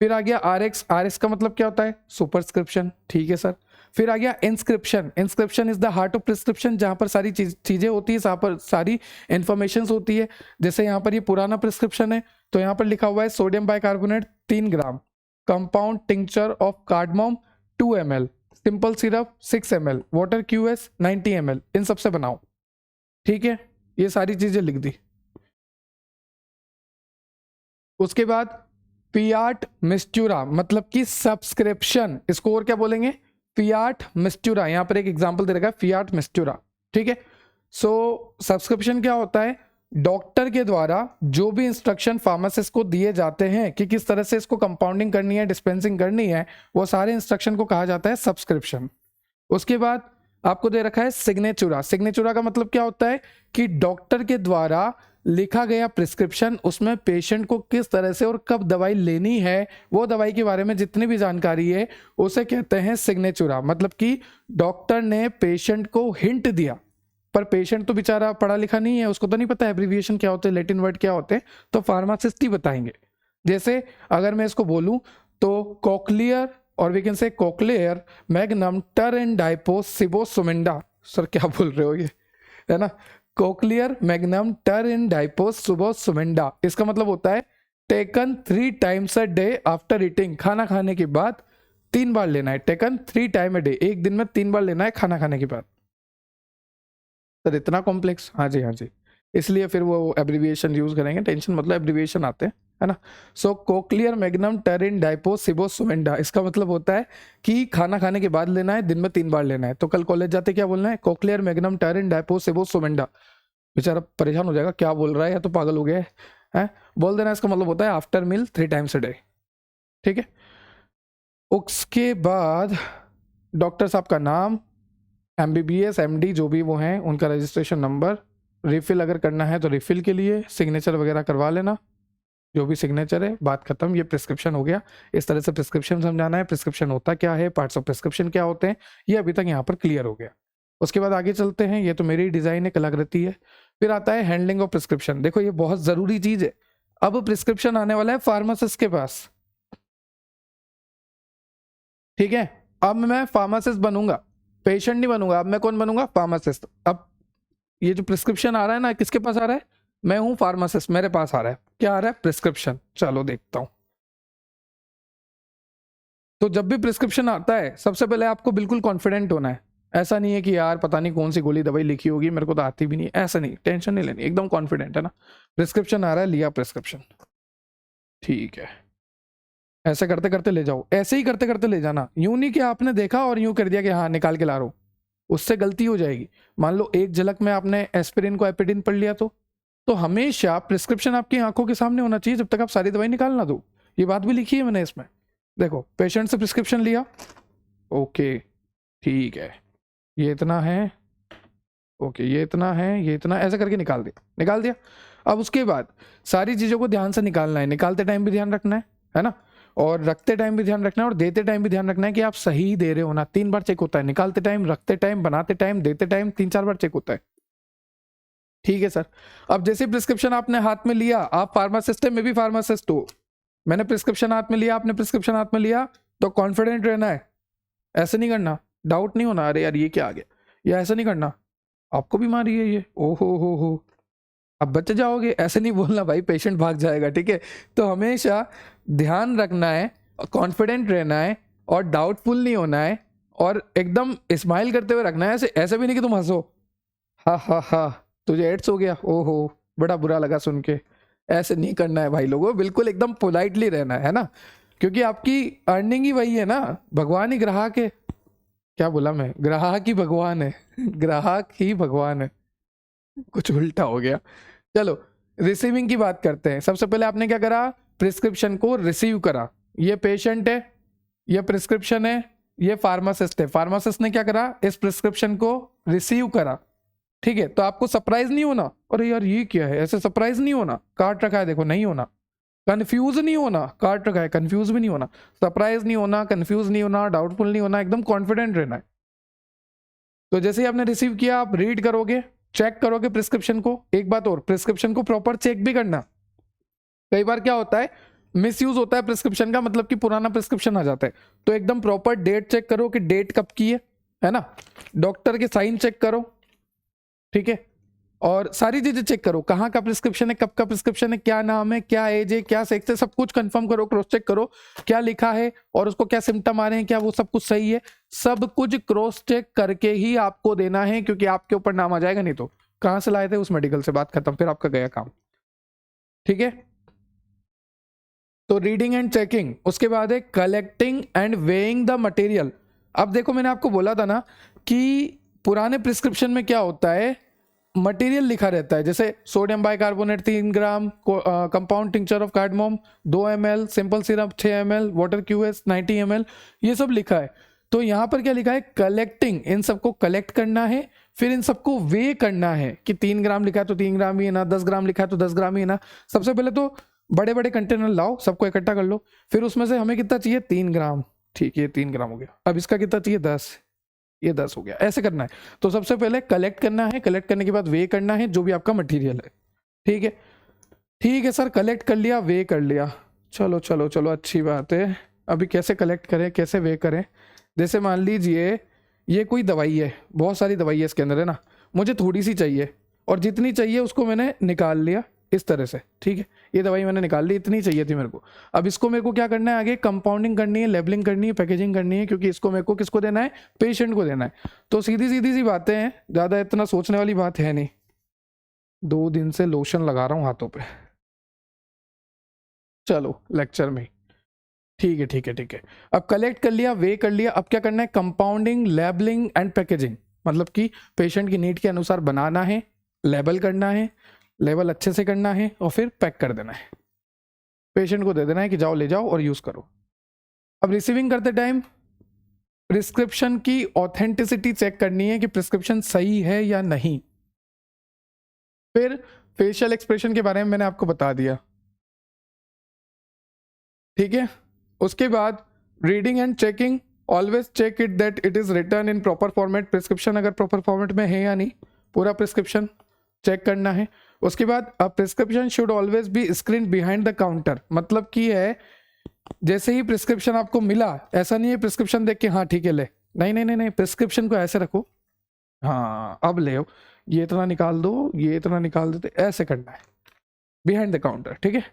फिर आ गया आरएक्स, आरएक्स का मतलब क्या होता है? सुपरस्क्रिप्शन, ठीक है सर। फिर आ गया inscription, inscription is the heart of prescription, जहां पर सारी चीजें होती है, जहां पर सारी इंफॉर्मेशन होती है। जैसे यहाँ पर ये पुराना प्रिस्क्रिप्शन है, तो यहाँ पर लिखा हुआ है sodium bicarbonate 3 gram, compound tincture of cardamom 2 ml, simple syrup 6 ml, water QS 90 ml, इन सबसे बनाओ, ठीक है। ये सारी चीजें लिख दी। उसके बाद फियाट मिस्टूरा, मतलब कि सब्सक्रिप्शन, इसको और क्या बोलेंगे? फियाट मिस्टूरा। यहां पर एक एग्जांपल दे रखा है, फियाट मिस्टूरा, ठीक है। सो सब्सक्रिप्शन क्या होता है? डॉक्टर के द्वारा जो भी इंस्ट्रक्शन फार्मासिस्ट को दिए जाते हैं कि किस तरह से इसको कंपाउंडिंग करनी है, डिस्पेंसिंग करनी है, वो सारे इंस्ट्रक्शन को कहा जाता है सब्सक्रिप्शन। उसके बाद आपको दे रखा है सिग्नेचुरा। सिग्नेचुरा का मतलब क्या होता है? कि डॉक्टर के द्वारा लिखा गया प्रिस्क्रिप्शन, उसमें पेशेंट को किस तरह से और कब दवाई लेनी है, वो दवाई के बारे में जितनी भी जानकारी है उसे कहते हैं सिग्नेचुरा। मतलब कि डॉक्टर ने पेशेंट को हिंट दिया, पर पेशेंट तो बेचारा पढ़ा लिखा नहीं है, उसको तो नहीं पता एब्रीविएशन क्या होते हैं, लैटिन वर्ड क्या होते हैं, तो फार्मासिस्ट ही बताएंगे। जैसे अगर मैं इसको बोलूं तो कोक्लियर, और we can say cochlear magnum टर एंड डाइपो सिबोसुमेंडा, सर क्या बोल रहे हो ये, है ना। कोक्लियर मैग्नम टर इन डाइपो सिबोसुमेंडा, इसका मतलब होता है taken 3 times a day after eating, खाना खाने के बाद 3 बार लेना है। टेकन 3 times a day, एक दिन में 3 बार लेना है खाना खाने के बाद। सर इतना कॉम्प्लेक्स? हाँ जी हाँ जी, इसलिए फिर वो एब्रीविएशन यूज करेंगे, टेंशन मतलब एब्रीविएशन आते हैं, है ना। सो कोक्लियर मैग्नम टेरिन डाइपो सिबो सुमेंडा, इसका मतलब होता है कि खाना खाने के बाद लेना है, दिन में 3 बार लेना है। तो कल कॉलेज जाते क्या बोलना है, कोक्लियर मैग्नम टेरिन डाइपो सिबो सुमेंडा। बेचारा परेशान हो जाएगा, क्या बोल रहा है, या तो पागल हो गया है, बोल देना। इसका मतलब होता है after meal 3 times a day, ठीक है। उसके बाद डॉक्टर साहब का नाम, MBBS MD जो भी वो हैं, उनका रजिस्ट्रेशन नंबर, रिफिल अगर करना है तो रिफिल के लिए सिग्नेचर वगैरह करवा लेना, जो भी सिग्नेचर है, बात खत्म। ये प्रिस्क्रिप्शन हो गया। इस तरह से प्रिस्क्रिप्शन समझाना है, प्रिस्क्रिप्शन होता क्या है, पार्ट्स ऑफ प्रिस्क्रिप्शन क्या होते हैं, ये अभी तक यहाँ पर क्लियर हो गया। उसके बाद आगे चलते हैं, ये तो मेरी डिजाइन है, कलाकृति है। फिर आता है हैंडलिंग ऑफ प्रिस्क्रिप्शन। देखो ये बहुत जरूरी चीज है। अब प्रिस्क्रिप्शन आने वाला है फार्मासिस्ट के पास, ठीक है। अब मैं फार्मासिस्ट बनूंगा, पेशेंट नहीं बनूंगा। अब मैं कौन बनूंगा, फार्मासिस्ट। अब ये जो प्रिस्क्रिप्शन आ रहा है ना, किसके पास आ रहा है, मैं हूं फार्मासिस्ट, मेरे पास आ रहा है, क्या आ रहा है, प्रिस्क्रिप्शन। चलो देखता हूं। तो जब भी प्रिस्क्रिप्शन आता है, सबसे पहले आपको बिल्कुल कॉन्फिडेंट होना है। ऐसा नहीं है कि यार पता नहीं कौन सी गोली दवाई लिखी होगी, मेरे को तो आती भी नहीं, ऐसा नहीं, टेंशन नहीं लेनी, एकदम कॉन्फिडेंट है ना। प्रिस्क्रिप्शन आ रहा है, लिया प्रिस्क्रिप्शन, ठीक है। ऐसे करते करते ले जाओ, ऐसे ही करते करते ले जाना। यूं नहीं कि आपने देखा और यूं कर दिया कि हाँ निकाल के ला रहा हूं, उससे गलती हो जाएगी। मान लो एक झलक में आपने एस्पिरिन को एपिडिन पढ़ लिया, तो हमेशा प्रिस्क्रिप्शन आपकी आंखों के सामने होना चाहिए जब तक आप सारी दवाई निकाल ना दो। ये बात भी लिखी है मैंने इसमें। देखो पेशेंट से प्रिस्क्रिप्शन लिया, ओके ठीक है, ये इतना है, ओके ये इतना है, ये इतना, ऐसा करके निकाल दिया। अब उसके बाद सारी चीज़ों को ध्यान से निकालना है, निकालते टाइम भी ध्यान रखना है ना, और रखते टाइम भी ध्यान रखना है, और देते टाइम भी ध्यान रखना है कि आप सही दे रहे हो ना। 3 बार चेक होता है, निकालते टाइम, रखते टाइम, बनाते टाइम, देते टाइम, 3-4 बार चेक होता है, ठीक है सर। अब जैसे प्रिस्क्रिप्शन आपने हाथ में लिया, आप फार्मासिस्ट है, मैं भी फार्मासिस्ट हूँ, मैंने प्रिस्क्रिप्शन हाथ में लिया, आपने प्रिस्क्रिप्शन हाथ में लिया, तो कॉन्फिडेंट रहना है। ऐसे नहीं करना, डाउट नहीं होना, अरे यार ये क्या आ गया, या ऐसा नहीं करना, आपको बीमारी है ये, ओहो हो, अब बच जाओगे, ऐसे नहीं बोलना भाई, पेशेंट भाग जाएगा, ठीक है। तो हमेशा ध्यान रखना है, कॉन्फिडेंट रहना है, और डाउटफुल नहीं होना है, और एकदम स्माइल करते हुए रखना है। ऐसे ऐसे भी नहीं कि तुम हंसो, हा हा हा तुझे एड्स हो गया, ओहो बड़ा बुरा लगा सुन के, ऐसे नहीं करना है भाई लोगों, बिल्कुल एकदम पोलाइटली रहना है ना, क्योंकि आपकी अर्निंग ही वही है ना। भगवान ही ग्राहक है, क्या बोला मैं, ग्राहक ही भगवान है ग्राहक ही भगवान है, कुछ उल्टा हो गया। चलो रिसीविंग की बात करते हैं। सबसे पहले आपने क्या करा, प्रिस्क्रिप्शन को रिसीव करा। ये पेशेंट है, ये प्रिस्क्रिप्शन है, ये फार्मासिस्ट है। फार्मासिस्ट ने क्या करा, इस प्रिस्क्रिप्शन को रिसीव करा, ठीक है। तो आपको सरप्राइज नहीं होना, अरे यार ये क्या है, ऐसे सरप्राइज नहीं होना, काट रखा है देखो, नहीं होना। कंफ्यूज नहीं होना, काट रखा है, कंफ्यूज भी नहीं होना, सरप्राइज नहीं होना, कंफ्यूज नहीं होना, डाउटफुल नहीं होना, एकदम कॉन्फिडेंट रहना है। तो जैसे ही आपने रिसीव किया, आप रीड करोगे, चेक करोगे प्रिस्क्रिप्शन को। एक बात और, प्रिस्क्रिप्शन को प्रॉपर चेक भी करना। कई बार क्या होता है, मिसयूज होता है प्रिस्क्रिप्शन का, मतलब कि पुराना प्रिस्क्रिप्शन आ जाता है। तो एकदम प्रॉपर डेट चेक करो कि डेट कब की है ना। डॉक्टर के साइन चेक करो, ठीक है, और सारी चीजें चेक करो, कहाँ का प्रिस्क्रिप्शन है, कब का प्रिस्क्रिप्शन है, क्या नाम है, क्या एज है, क्या सेक्स है, सब कुछ कंफर्म करो, क्रॉस चेक करो क्या लिखा है, और उसको क्या सिम्टम आ रहे हैं, क्या वो सब कुछ सही है। सब कुछ क्रॉस चेक करके ही आपको देना है, क्योंकि आपके ऊपर नाम आ जाएगा, नहीं तो कहाँ से लाए थे उस मेडिकल से, बात खत्म, फिर आपका गया काम, ठीक है। तो रीडिंग एंड चेकिंग, उसके बाद है collecting and weighing the material. अब देखो मैंने आपको बोला था ना कि पुराने प्रिस्क्रिप्शन में क्या होता है, मटेरियल लिखा रहता है, जैसे sodium bicarbonate 3 gram, compound tincture of cardamom 2 ml, simple syrup 6 ml, water QS 90 ml, ये सब लिखा है। तो यहाँ पर क्या लिखा है, कलेक्टिंग, इन सबको कलेक्ट करना है, फिर इन सबको वे करना है कि 3 ग्राम लिखा है तो 3 ग्राम ही है ना, 10 ग्राम लिखा है तो 10 ग्राम ही है ना। सबसे पहले तो बड़े बड़े कंटेनर लाओ, सबको इकट्ठा कर लो, फिर उसमें से हमें कितना चाहिए, 3 ग्राम, ठीक है 3 ग्राम हो गया। अब इसका कितना चाहिए, 10, ये 10 हो गया, ऐसे करना है। तो सबसे पहले कलेक्ट करना है, कलेक्ट करने के बाद वे करना है जो भी आपका मटेरियल है, ठीक है। ठीक है सर, कलेक्ट कर लिया, वे कर लिया, चलो चलो चलो अच्छी बात है। अभी कैसे कलेक्ट करें, कैसे वे करें। जैसे मान लीजिए ये कोई दवाई है, बहुत सारी दवाई है इसके अंदर, है ना, मुझे थोड़ी सी चाहिए, और जितनी चाहिए उसको मैंने निकाल लिया इस तरह से, ठीक है। ये दवाई मैंने निकाल ली, इतनी चाहिए थी मेरे को। अब इसको मेरे को क्या करना है, आगे कंपाउंडिंग करनी है, लेबलिंग करनी है, पैकेजिंग करनी है, क्योंकि इसको मेरे को किसको देना है, पेशेंट को देना है। तो सीधी सीधी सी बातें हैं, ज़्यादा इतना सोचने वाली बात है नहीं। 2 दिन से लोशन लगा रहा हूँ हाथों पे। चलो लेक्चर में। ठीक है ठीक है ठीक है। अब कलेक्ट कर लिया, वे कर लिया, अब क्या करना है, कंपाउंडिंग, लेबलिंग एंड पैकेजिंग। मतलब कि पेशेंट की नीड के अनुसार बनाना है, लेबल करना है, लेबल अच्छे से करना है और फिर पैक कर देना है, पेशेंट को दे देना है कि जाओ ले जाओ और यूज करो। अब रिसीविंग करते टाइम प्रिस्क्रिप्शन की ऑथेंटिसिटी चेक करनी है कि प्रिस्क्रिप्शन सही है या नहीं। फिर फेशियल एक्सप्रेशन के बारे में मैंने आपको बता दिया, ठीक है। उसके बाद reading and checking, always check it that it is return in proper format. Prescription अगर प्रॉपर फॉर्मेट में है या नहीं, पूरा प्रिस्क्रिप्शन चेक करना है। उसके बाद a prescription should always be screen behind the counter. मतलब कि है जैसे ही प्रिस्क्रिप्शन आपको मिला, ऐसा नहीं है प्रिस्क्रिप्शन देख के हाँ ठीक है ले, नहीं नहीं नहीं नहीं, प्रिस्क्रिप्शन को ऐसे रखो, हाँ अब ले आओ, ये इतना निकाल दो, ये इतना निकाल देते, ऐसे करना है बिहाइंड द काउंटर, ठीक है।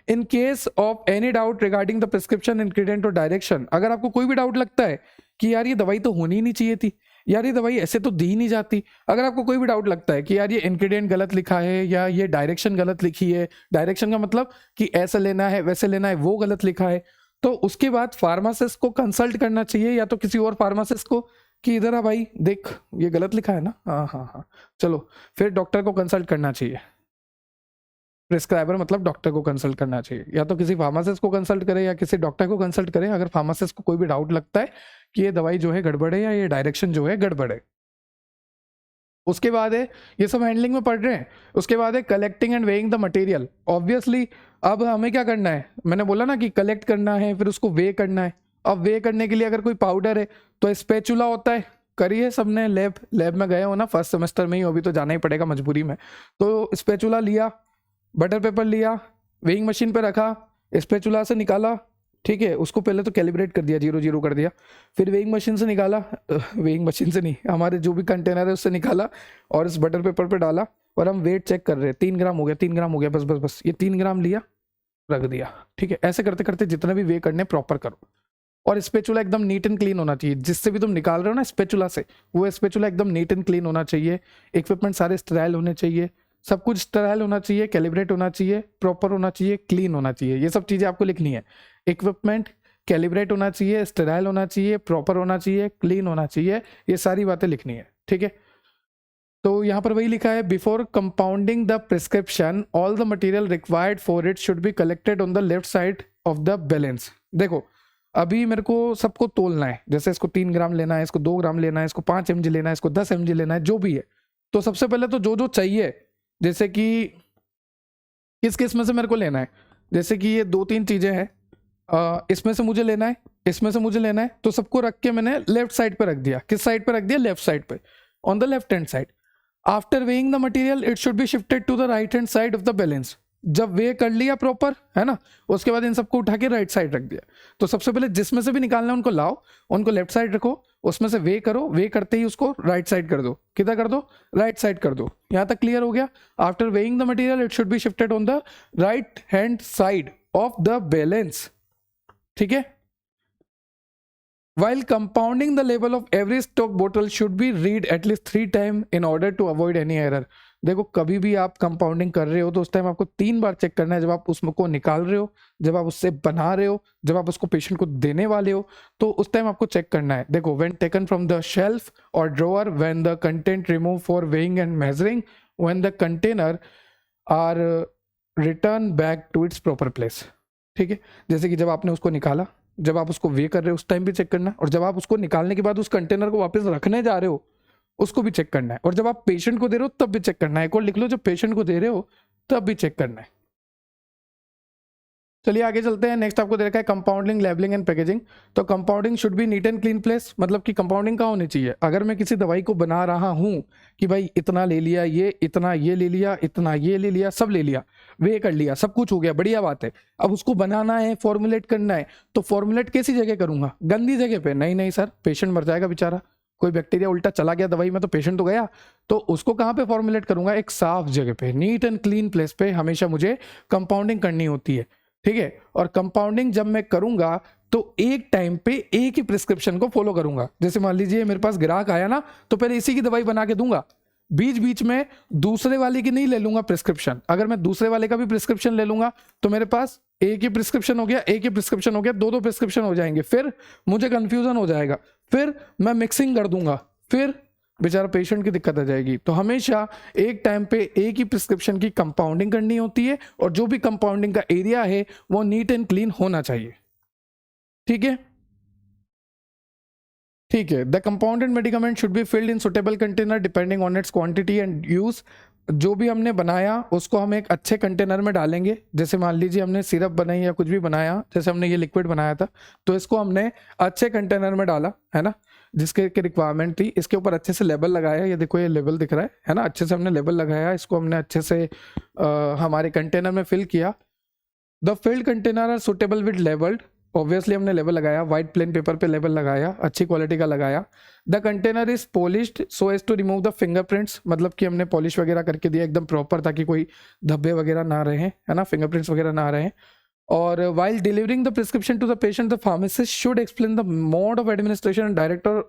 In case of any doubt regarding the prescription ingredient और डायरेक्शन, अगर आपको कोई भी डाउट लगता है कि यार ये दवाई तो होनी ही नहीं चाहिए थी, यार ये दवाई ऐसे तो दी ही नहीं जाती, अगर आपको कोई भी डाउट लगता है कि यार ये इंग्रेडिएंट गलत लिखा है या ये डायरेक्शन गलत लिखी है, डायरेक्शन का मतलब कि ऐसा लेना है वैसे लेना है, वो गलत लिखा है, तो उसके बाद फार्मासिस्ट को कंसल्ट करना चाहिए या तो किसी और फार्मासिस्ट को कि इधर आ भाई देख ये गलत लिखा है ना, हाँ हाँ हाँ, चलो फिर डॉक्टर को कंसल्ट करना चाहिए। प्रिस्क्राइबर मतलब डॉक्टर को कंसल्ट करना चाहिए, या तो किसी फार्मासिस्ट को कंसल्ट करे या किसी डॉक्टर को कंसल्ट करे अगर फार्मासिस्ट को कोई भी डाउट लगता है कि ये दवाई जो है गड़बड़ है या ये डायरेक्शन जो है गड़बड़ है। उसके बाद है, ये सब हैंडलिंग में पढ़ रहे हैं, उसके बाद है collecting and weighing the material. Obviously अब हमें क्या करना है, मैंने बोला ना कि कलेक्ट करना है फिर उसको वे करना है। अब वे करने के लिए अगर कोई पाउडर है तो स्पैचुला होता है, करिए सबने, लैब में गए हो ना फर्स्ट सेमेस्टर में ही, अभी तो जाना ही पड़ेगा मजबूरी में। तो स्पैचुला लिया, बटर पेपर लिया, वेइंग मशीन पे रखा, स्पैचुला से निकाला, ठीक है, उसको पहले तो कैलिब्रेट कर दिया, 0 कर दिया, फिर वेइंग मशीन से निकाला, वेइंग मशीन से नहीं, हमारे जो भी कंटेनर है उससे निकाला और इस बटर पेपर पे डाला और हम वेट चेक कर रहे हैं, 3 ग्राम हो गया, 3 ग्राम हो गया, बस बस बस, ये 3 ग्राम लिया रख दिया, ठीक है। ऐसे करते करते जितना भी वे करने प्रॉपर करो। और स्पैचुला एकदम नीट एंड क्लीन होना चाहिए, जिससे भी तुम निकाल रहे हो ना स्पैचुला से, वो स्पैचुला एकदम नीट एंड क्लीन होना चाहिए। इक्विपमेंट सारे स्टेराइल होने चाहिए, सब कुछ स्टेराइल होना चाहिए, कैलिब्रेट होना चाहिए, प्रॉपर होना चाहिए, क्लीन होना चाहिए, ये सब चीजें आपको लिखनी है। इक्विपमेंट कैलिब्रेट होना चाहिए, स्टेराइल होना चाहिए, प्रॉपर होना चाहिए, क्लीन होना चाहिए, ये सारी बातें लिखनी है, ठीक है। तो यहाँ पर वही लिखा है, before compounding the prescription all the material required for it should be collected on the left side of the balance. देखो अभी मेरे को सबको तोलना है, जैसे इसको 3 ग्राम लेना है, इसको 2 ग्राम लेना है, इसको 5 mg लेना है, इसको 10 mg लेना है, जो भी है। तो सबसे पहले तो जो जो चाहिए, जैसे कि किस किस में से मेरे को लेना है, जैसे कि ये 2-3 चीजें हैं, इसमें से मुझे लेना है, इसमें से मुझे लेना है, तो सबको रख के मैंने लेफ्ट साइड पे रख दिया। किस साइड पे रख दिया? लेफ्ट साइड पे, on the left hand side. After weighing the material it should be shifted to the right hand side of the balance. जब वे कर लिया प्रॉपर, है ना, उसके बाद इन सबको उठा के राइट साइड रख दिया। तो सबसे पहले जिसमें से भी निकालना है उनको लाओ, उनको लेफ्ट साइड रखो, उसमें से वे करो, वे करते ही उसको राइट साइड कर दो। कितना कर दो? राइट साइड कर दो। यहां तक क्लियर हो गया? After weighing the material it should be shifted on the right hand side of the balance, ठीक है। While compounding, the label of every stock bottle should be read at least 3 times in order to avoid any error. देखो कभी भी आप compounding कर रहे हो तो उस टाइम आपको 3 बार चेक करना है, जब आप उसको निकाल रहे हो, जब आप उससे बना रहे हो, जब आप उसको पेशेंट को देने वाले हो, तो उस टाइम आपको चेक करना है। देखो when taken from the shelf or drawer, when the content removed for weighing and measuring, when the container are returned back to its proper place, ठीक है। जैसे कि जब आपने उसको निकाला, जब आप उसको वे कर रहे हो उस टाइम भी चेक करना है, और जब आप उसको निकालने के बाद उस कंटेनर को वापस रखने जा रहे हो उसको भी चेक करना है, और जब आप पेशेंट को दे रहे हो तब भी चेक करना है। एक और लिख लो, जब पेशेंट को दे रहे हो तब भी चेक करना है। चलिए आगे चलते हैं। नेक्स्ट आपको दे रखा है कंपाउंडिंग, लेबलिंग एंड पैकेजिंग। तो compounding should be neat and clean place, मतलब कि कंपाउंडिंग कहाँ होनी चाहिए? अगर मैं किसी दवाई को बना रहा हूँ कि भाई इतना ले लिया, ये इतना ये ले लिया, इतना ये ले लिया, सब ले लिया, वे कर लिया, सब कुछ हो गया, बढ़िया बात है। अब उसको बनाना है, फॉर्मुलेट करना है, तो फॉर्मुलेट कैसी जगह करूंगा? गंदी जगह पे? नहीं नहीं सर, पेशेंट मर जाएगा बेचारा, कोई बैक्टीरिया उल्टा चला गया दवाई में तो पेशेंट तो गया। तो उसको कहाँ पे फॉर्मुलेट करूंगा? एक साफ जगह पे, नीट एंड क्लीन प्लेस पे हमेशा मुझे कंपाउंडिंग करनी होती है, ठीक है। और कंपाउंडिंग जब मैं करूंगा तो एक टाइम पे एक ही प्रिस्क्रिप्शन को फॉलो करूंगा। जैसे मान लीजिए मेरे पास ग्राहक आया ना, तो पहले इसी की दवाई बना के दूंगा, बीच बीच में दूसरे वाले की नहीं ले लूंगा प्रिस्क्रिप्शन। अगर मैं दूसरे वाले का भी प्रिस्क्रिप्शन ले लूंगा तो मेरे पास एक ही प्रिस्क्रिप्शन हो गया, एक ही प्रिस्क्रिप्शन हो गया, दो प्रिस्क्रिप्शन हो जाएंगे, फिर मुझे कंफ्यूजन हो जाएगा, फिर मैं मिक्सिंग कर दूंगा, फिर बेचारा पेशेंट की दिक्कत आ जाएगी। तो हमेशा एक टाइम पे एक ही प्रिस्क्रिप्शन की कंपाउंडिंग करनी होती है, और जो भी कंपाउंडिंग का एरिया है वो नीट एंड क्लीन होना चाहिए। ठीक है, ठीक है। The compounded medicament should be filled in suitable container depending on it's quantity and use. जो भी हमने बनाया उसको हम एक अच्छे कंटेनर में डालेंगे। जैसे मान लीजिए हमने सिरप बनाई या कुछ भी बनाया, जैसे हमने ये लिक्विड बनाया था, तो इसको हमने अच्छे कंटेनर में डाला, है ना, जिसके रिक्वायरमेंट थी। इसके ऊपर अच्छे से लेबल लगाया, ये देखो ये लेबल दिख रहा है ना, अच्छे से हमने लेबल लगाया, इसको हमने अच्छे से हमारे कंटेनर में फिल किया। The filled container are suitable with labelled, obviously हमने लेबल लगाया, व्हाइट प्लेन पेपर पे लेबल लगाया, अच्छी क्वालिटी का लगाया। The container is polished so as to remove the fingerprints, मतलब कि हमने पॉलिश वगैरह करके दिया एकदम प्रॉपर, ताकि कोई धब्बे वगैरह ना रहे, है ना, फिंगरप्रिंट्स वगैरह ना रहे। और while delivering the prescription to the patient the pharmacist should explain the mode of administration and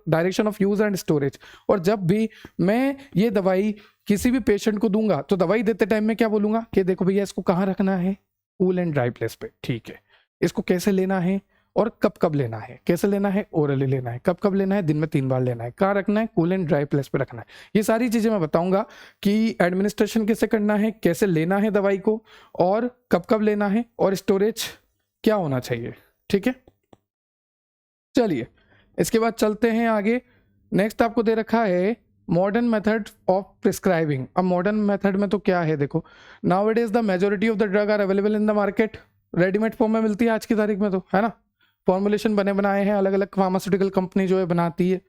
direction of use and storage. और जब भी मैं ये दवाई किसी भी पेशेंट को दूंगा तो दवाई देते टाइम में क्या बोलूंगा कि देखो भैया इसको कहाँ रखना है, कूल एंड ड्राई प्लेस पे, ठीक है। इसको कैसे लेना है और कब कब लेना है, कैसे लेना है, ओरली लेना है, कब कब लेना है, दिन में 3 बार लेना है, कहाँ रखना है, कूल एंड ड्राई प्लेस पे रखना है। ये सारी चीजें मैं बताऊंगा कि एडमिनिस्ट्रेशन कैसे करना है, कैसे लेना है दवाई को, और कब कब लेना है, और स्टोरेज क्या होना चाहिए। ठीक है, चलिए इसके बाद चलते हैं आगे। नेक्स्ट आपको दे रखा है मॉडर्न मेथड ऑफ प्रिस्क्राइबिंग। अब मॉडर्न मेथड में तो क्या है, देखो, now it is the majority of the drug are available in the market, readymade form में मिलती है आज की तारीख में, तो है ना, फॉर्मुलेशन बने बनाए हैं, अलग अलग फार्मास्यूटिकल कंपनी जो है बनाती है।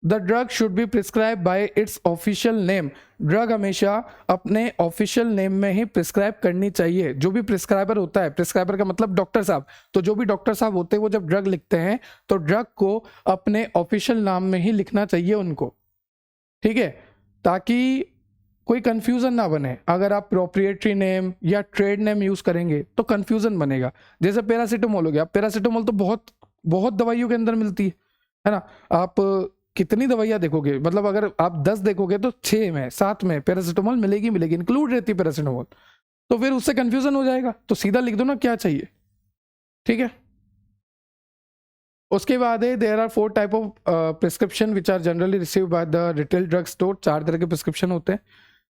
The drug should be prescribe bye it's official name, drug हमेशा अपने ऑफिशियल नेम में ही प्रिस्क्राइब करनी चाहिए। जो भी प्रिस्क्राइबर होता है, प्रिस्क्राइबर का मतलब डॉक्टर साहब, तो जो भी डॉक्टर साहब होते हैं वो जब ड्रग लिखते हैं तो ड्रग को अपने ऑफिशियल नाम में ही लिखना चाहिए उनको, ठीक है, ताकि कोई कंफ्यूजन ना बने। अगर आप प्रोप्रिएटरी नेम या ट्रेड नेम यूज करेंगे तो कंफ्यूजन बनेगा। जैसे पैरासीटामोल हो गया, पैरासीटामोल तो बहुत बहुत दवाइयों के अंदर मिलती है ना। आप कितनी दवाइयाँ देखोगे, मतलब अगर आप 10 देखोगे तो 6 में 7 में पैरासीटामोल मिलेगी मिलेगी, इंक्लूड रहती है पैरासीटामोल, तो फिर उससे कंफ्यूजन हो जाएगा। तो सीधा लिख दो ना क्या चाहिए, ठीक है। उसके बाद है there are 4 type of prescription which are generally receive by the retail drug store. 4 तरह के प्रिस्क्रिप्शन होते हैं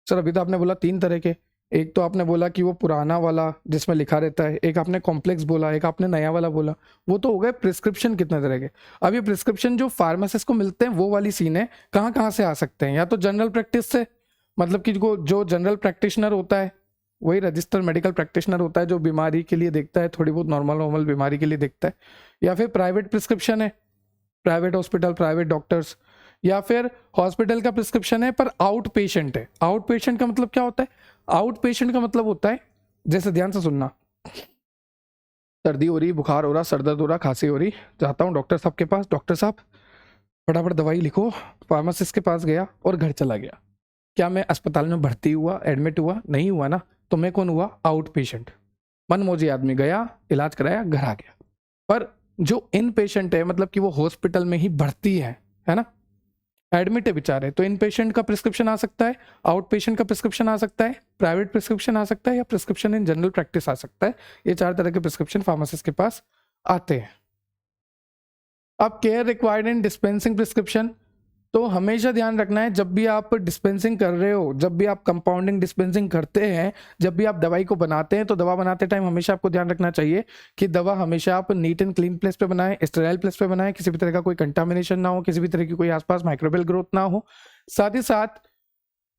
सर। अभी तो आपने बोला 3 तरह के, एक तो आपने बोला कि वो पुराना वाला जिसमें लिखा रहता है, एक आपने कॉम्प्लेक्स बोला, एक आपने नया वाला बोला, वो तो हो गए प्रिस्क्रिप्शन कितने तरह के। अब ये प्रिस्क्रिप्शन जो फार्मासिस्ट को मिलते हैं वो वाली सीन है, कहाँ कहाँ से आ सकते हैं, या तो जनरल प्रैक्टिस से, मतलब कि जो जनरल प्रैक्टिशनर होता है वही रजिस्टर्ड मेडिकल प्रैक्टिशनर होता है जो बीमारी के लिए देखता है, थोड़ी बहुत नॉर्मल बीमारी के लिए देखता है, या फिर प्राइवेट प्रिस्क्रिप्शन है, प्राइवेट हॉस्पिटल, प्राइवेट डॉक्टर्स, या फिर हॉस्पिटल का प्रिस्क्रिप्शन है पर आउट पेशेंट है। आउट पेशेंट का मतलब क्या होता है, आउट पेशेंट का मतलब होता है, जैसे ध्यान से सुनना, सर्दी हो रही, बुखार हो रहा, सर दर्द हो रहा, खांसी हो रही, जाता हूँ डॉक्टर साहब के पास, डॉक्टर साहब फटाफट दवाई लिखो, फार्मासिस्ट के पास गया और घर चला गया। क्या मैं अस्पताल में भर्ती हुआ, एडमिट हुआ, नहीं हुआ ना, तो मैं कौन हुआ, आउट पेशेंट। मनमौजी आदमी गया, इलाज कराया, घर आ गया। पर जो इन पेशेंट है, मतलब कि वो हॉस्पिटल में ही भर्ती है ना, एडमिट है बेचारे, तो इन पेशेंट का प्रिस्क्रिप्शन आ सकता है, आउट पेशेंट का प्रिस्क्रिप्शन आ सकता है, प्राइवेट प्रिस्क्रिप्शन आ सकता है, या प्रिस्क्रिप्शन इन जनरल प्रैक्टिस आ सकता है। ये 4 तरह के प्रिस्क्रिप्शन फार्मासिस्ट के पास आते हैं। अब care required in dispensing prescription, तो हमेशा ध्यान रखना है जब भी आप डिस्पेंसिंग कर रहे हो, जब भी आप कंपाउंडिंग डिस्पेंसिंग करते हैं, जब भी आप दवाई को बनाते हैं, तो दवा बनाते टाइम हमेशा आपको ध्यान रखना चाहिए कि दवा हमेशा आप नीट एंड क्लीन प्लेस पे बनाएं, स्टेराइल प्लेस पे बनाएं, किसी भी तरह का कोई कंटामिनेशन ना हो, किसी भी तरह की कोई आसपास माइक्रोबियल ग्रोथ ना हो। साथ ही साथ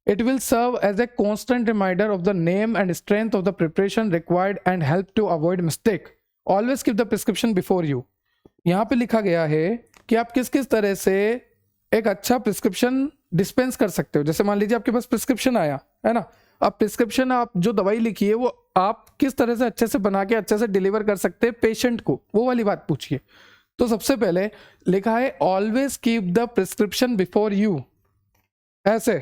it will serve as a constant reminder of the name and strength of the preparation required and help to avoid mistake. Always keep the prescription before you. यहाँ पे लिखा गया है कि आप किस किस तरह से एक अच्छा प्रिस्क्रिप्शन डिस्पेंस कर सकते हो। जैसे मान लीजिए आपके पास प्रिस्क्रिप्शन आया है ना, अब प्रिस्क्रिप्शन, आप जो दवाई लिखी है वो आप किस तरह से अच्छे से बना के अच्छे से डिलीवर कर सकते हैं पेशेंट को, वो वाली बात पूछिए। तो सबसे पहले लिखा है always keep the prescription before you, ऐसे,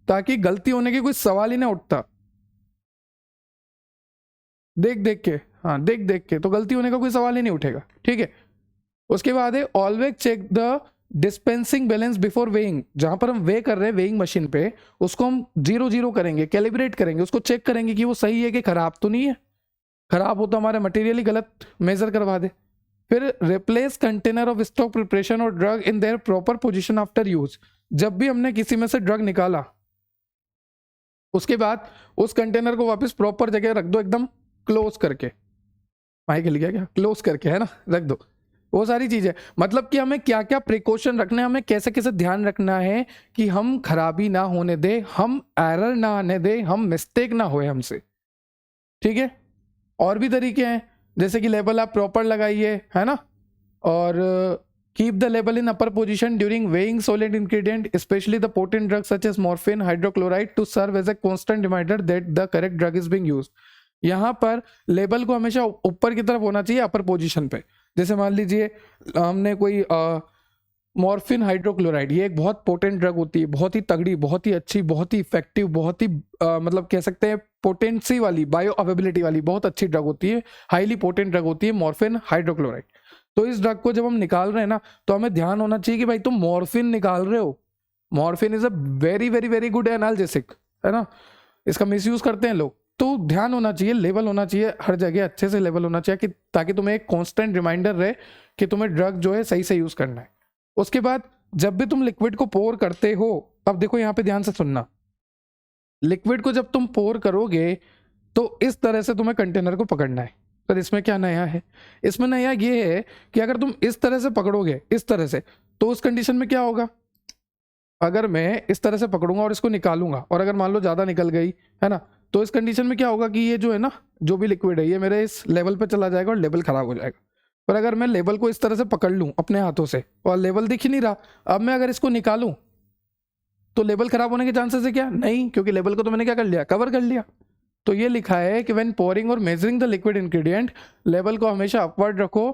ताकि गलती होने की कोई सवाल ही ना उठता। देख देख के, हाँ देख देख के, तो गलती होने का कोई सवाल ही नहीं उठेगा, ठीक है। उसके बाद है always check the dispensing balance before weighing. जहां पर हम वे कर रहे हैं वेइंग मशीन पे, उसको हम 0 0 करेंगे, कैलिब्रेट करेंगे, उसको चेक करेंगे कि वो सही है कि खराब तो नहीं है। खराब हो तो हमारे मटेरियल ही गलत मेजर करवा दे। फिर replace container of stock preparation or drug in their proper position after use. जब भी हमने किसी में से ड्रग निकाला उसके बाद उस कंटेनर को वापस प्रॉपर जगह रख दो, एकदम क्लोज करके, माइक हिल गया क्या, क्लोज करके है ना, रख दो। वो सारी चीजें, मतलब कि हमें क्या क्या प्रिकॉशन रखना है, हमें कैसे कैसे ध्यान रखना है कि हम खराबी ना होने दे, हम एरर ना आने दे, हम मिस्टेक ना होए हमसे, ठीक है। और भी तरीके हैं, जैसे कि लेबल आप प्रॉपर लगाइए, है ना, और keep the label in upper position during weighing solid ingredient specially the potent drug such as morphine hydrochloride to serve as a constant reminder that the correct drug is being used. यहाँ पर label को हमेशा ऊपर की तरफ होना चाहिए, अपर position पे। जैसे मान लीजिए हमने कोई मॉर्फिन हाइड्रोक्लोराइड, ये एक बहुत पोटेंट ड्रग होती है, बहुत ही तगड़ी, बहुत ही अच्छी, बहुत ही इफेक्टिव, बहुत ही मतलब कह सकते हैं पोटेंसी वाली, बायो अवेबिलिटी वाली बहुत अच्छी ड्रग होती है, हाईली पोटेंट ड्रग होती है मॉर्फिन हाइड्रोक्लोराइड। तो इस ड्रग को जब हम निकाल रहे हैं ना, तो हमें ध्यान होना चाहिए कि भाई तुम मॉर्फिन निकाल रहे हो, morphine is a very very very good analgesic, है ना, इसका मिसयूज करते हैं लोग। तो ध्यान होना चाहिए, लेवल होना चाहिए हर जगह, अच्छे से लेवल होना चाहिए कि ताकि तुम्हें एक कांस्टेंट रिमाइंडर रहे कि तुम्हें ड्रग जो है सही से यूज करना है। उसके बाद जब भी तुम लिक्विड को पोर करते हो, अब देखो यहाँ पे ध्यान से सुनना, लिक्विड को जब तुम पोर करोगे तो इस तरह से तुम्हें कंटेनर को पकड़ना है। पर इसमें क्या नया है, इसमें नया ये है कि अगर तुम इस तरह से पकड़ोगे, इस तरह से, तो उस कंडीशन में क्या होगा, अगर मैं इस तरह से पकड़ूंगा और इसको निकालूंगा और अगर मान लो ज्यादा निकल गई, है ना, तो इस कंडीशन में क्या होगा कि ये जो है ना, जो भी लिक्विड है ये मेरे इस लेवल पे चला जाएगा और लेवल खराब हो जाएगा। पर अगर मैं लेवल को इस तरह से पकड़ लूं अपने हाथों से और लेवल दिख ही नहीं रहा, अब मैं अगर इसको निकालूं तो लेवल खराब होने के चांसेस है क्या, नहीं, क्योंकि लेवल को तो मैंने क्या कर लिया, कवर कर लिया। तो ये लिखा है कि व्हेन पोरिंग और measuring the liquid ingredient, level को हमेशा अपवर्ड रखो,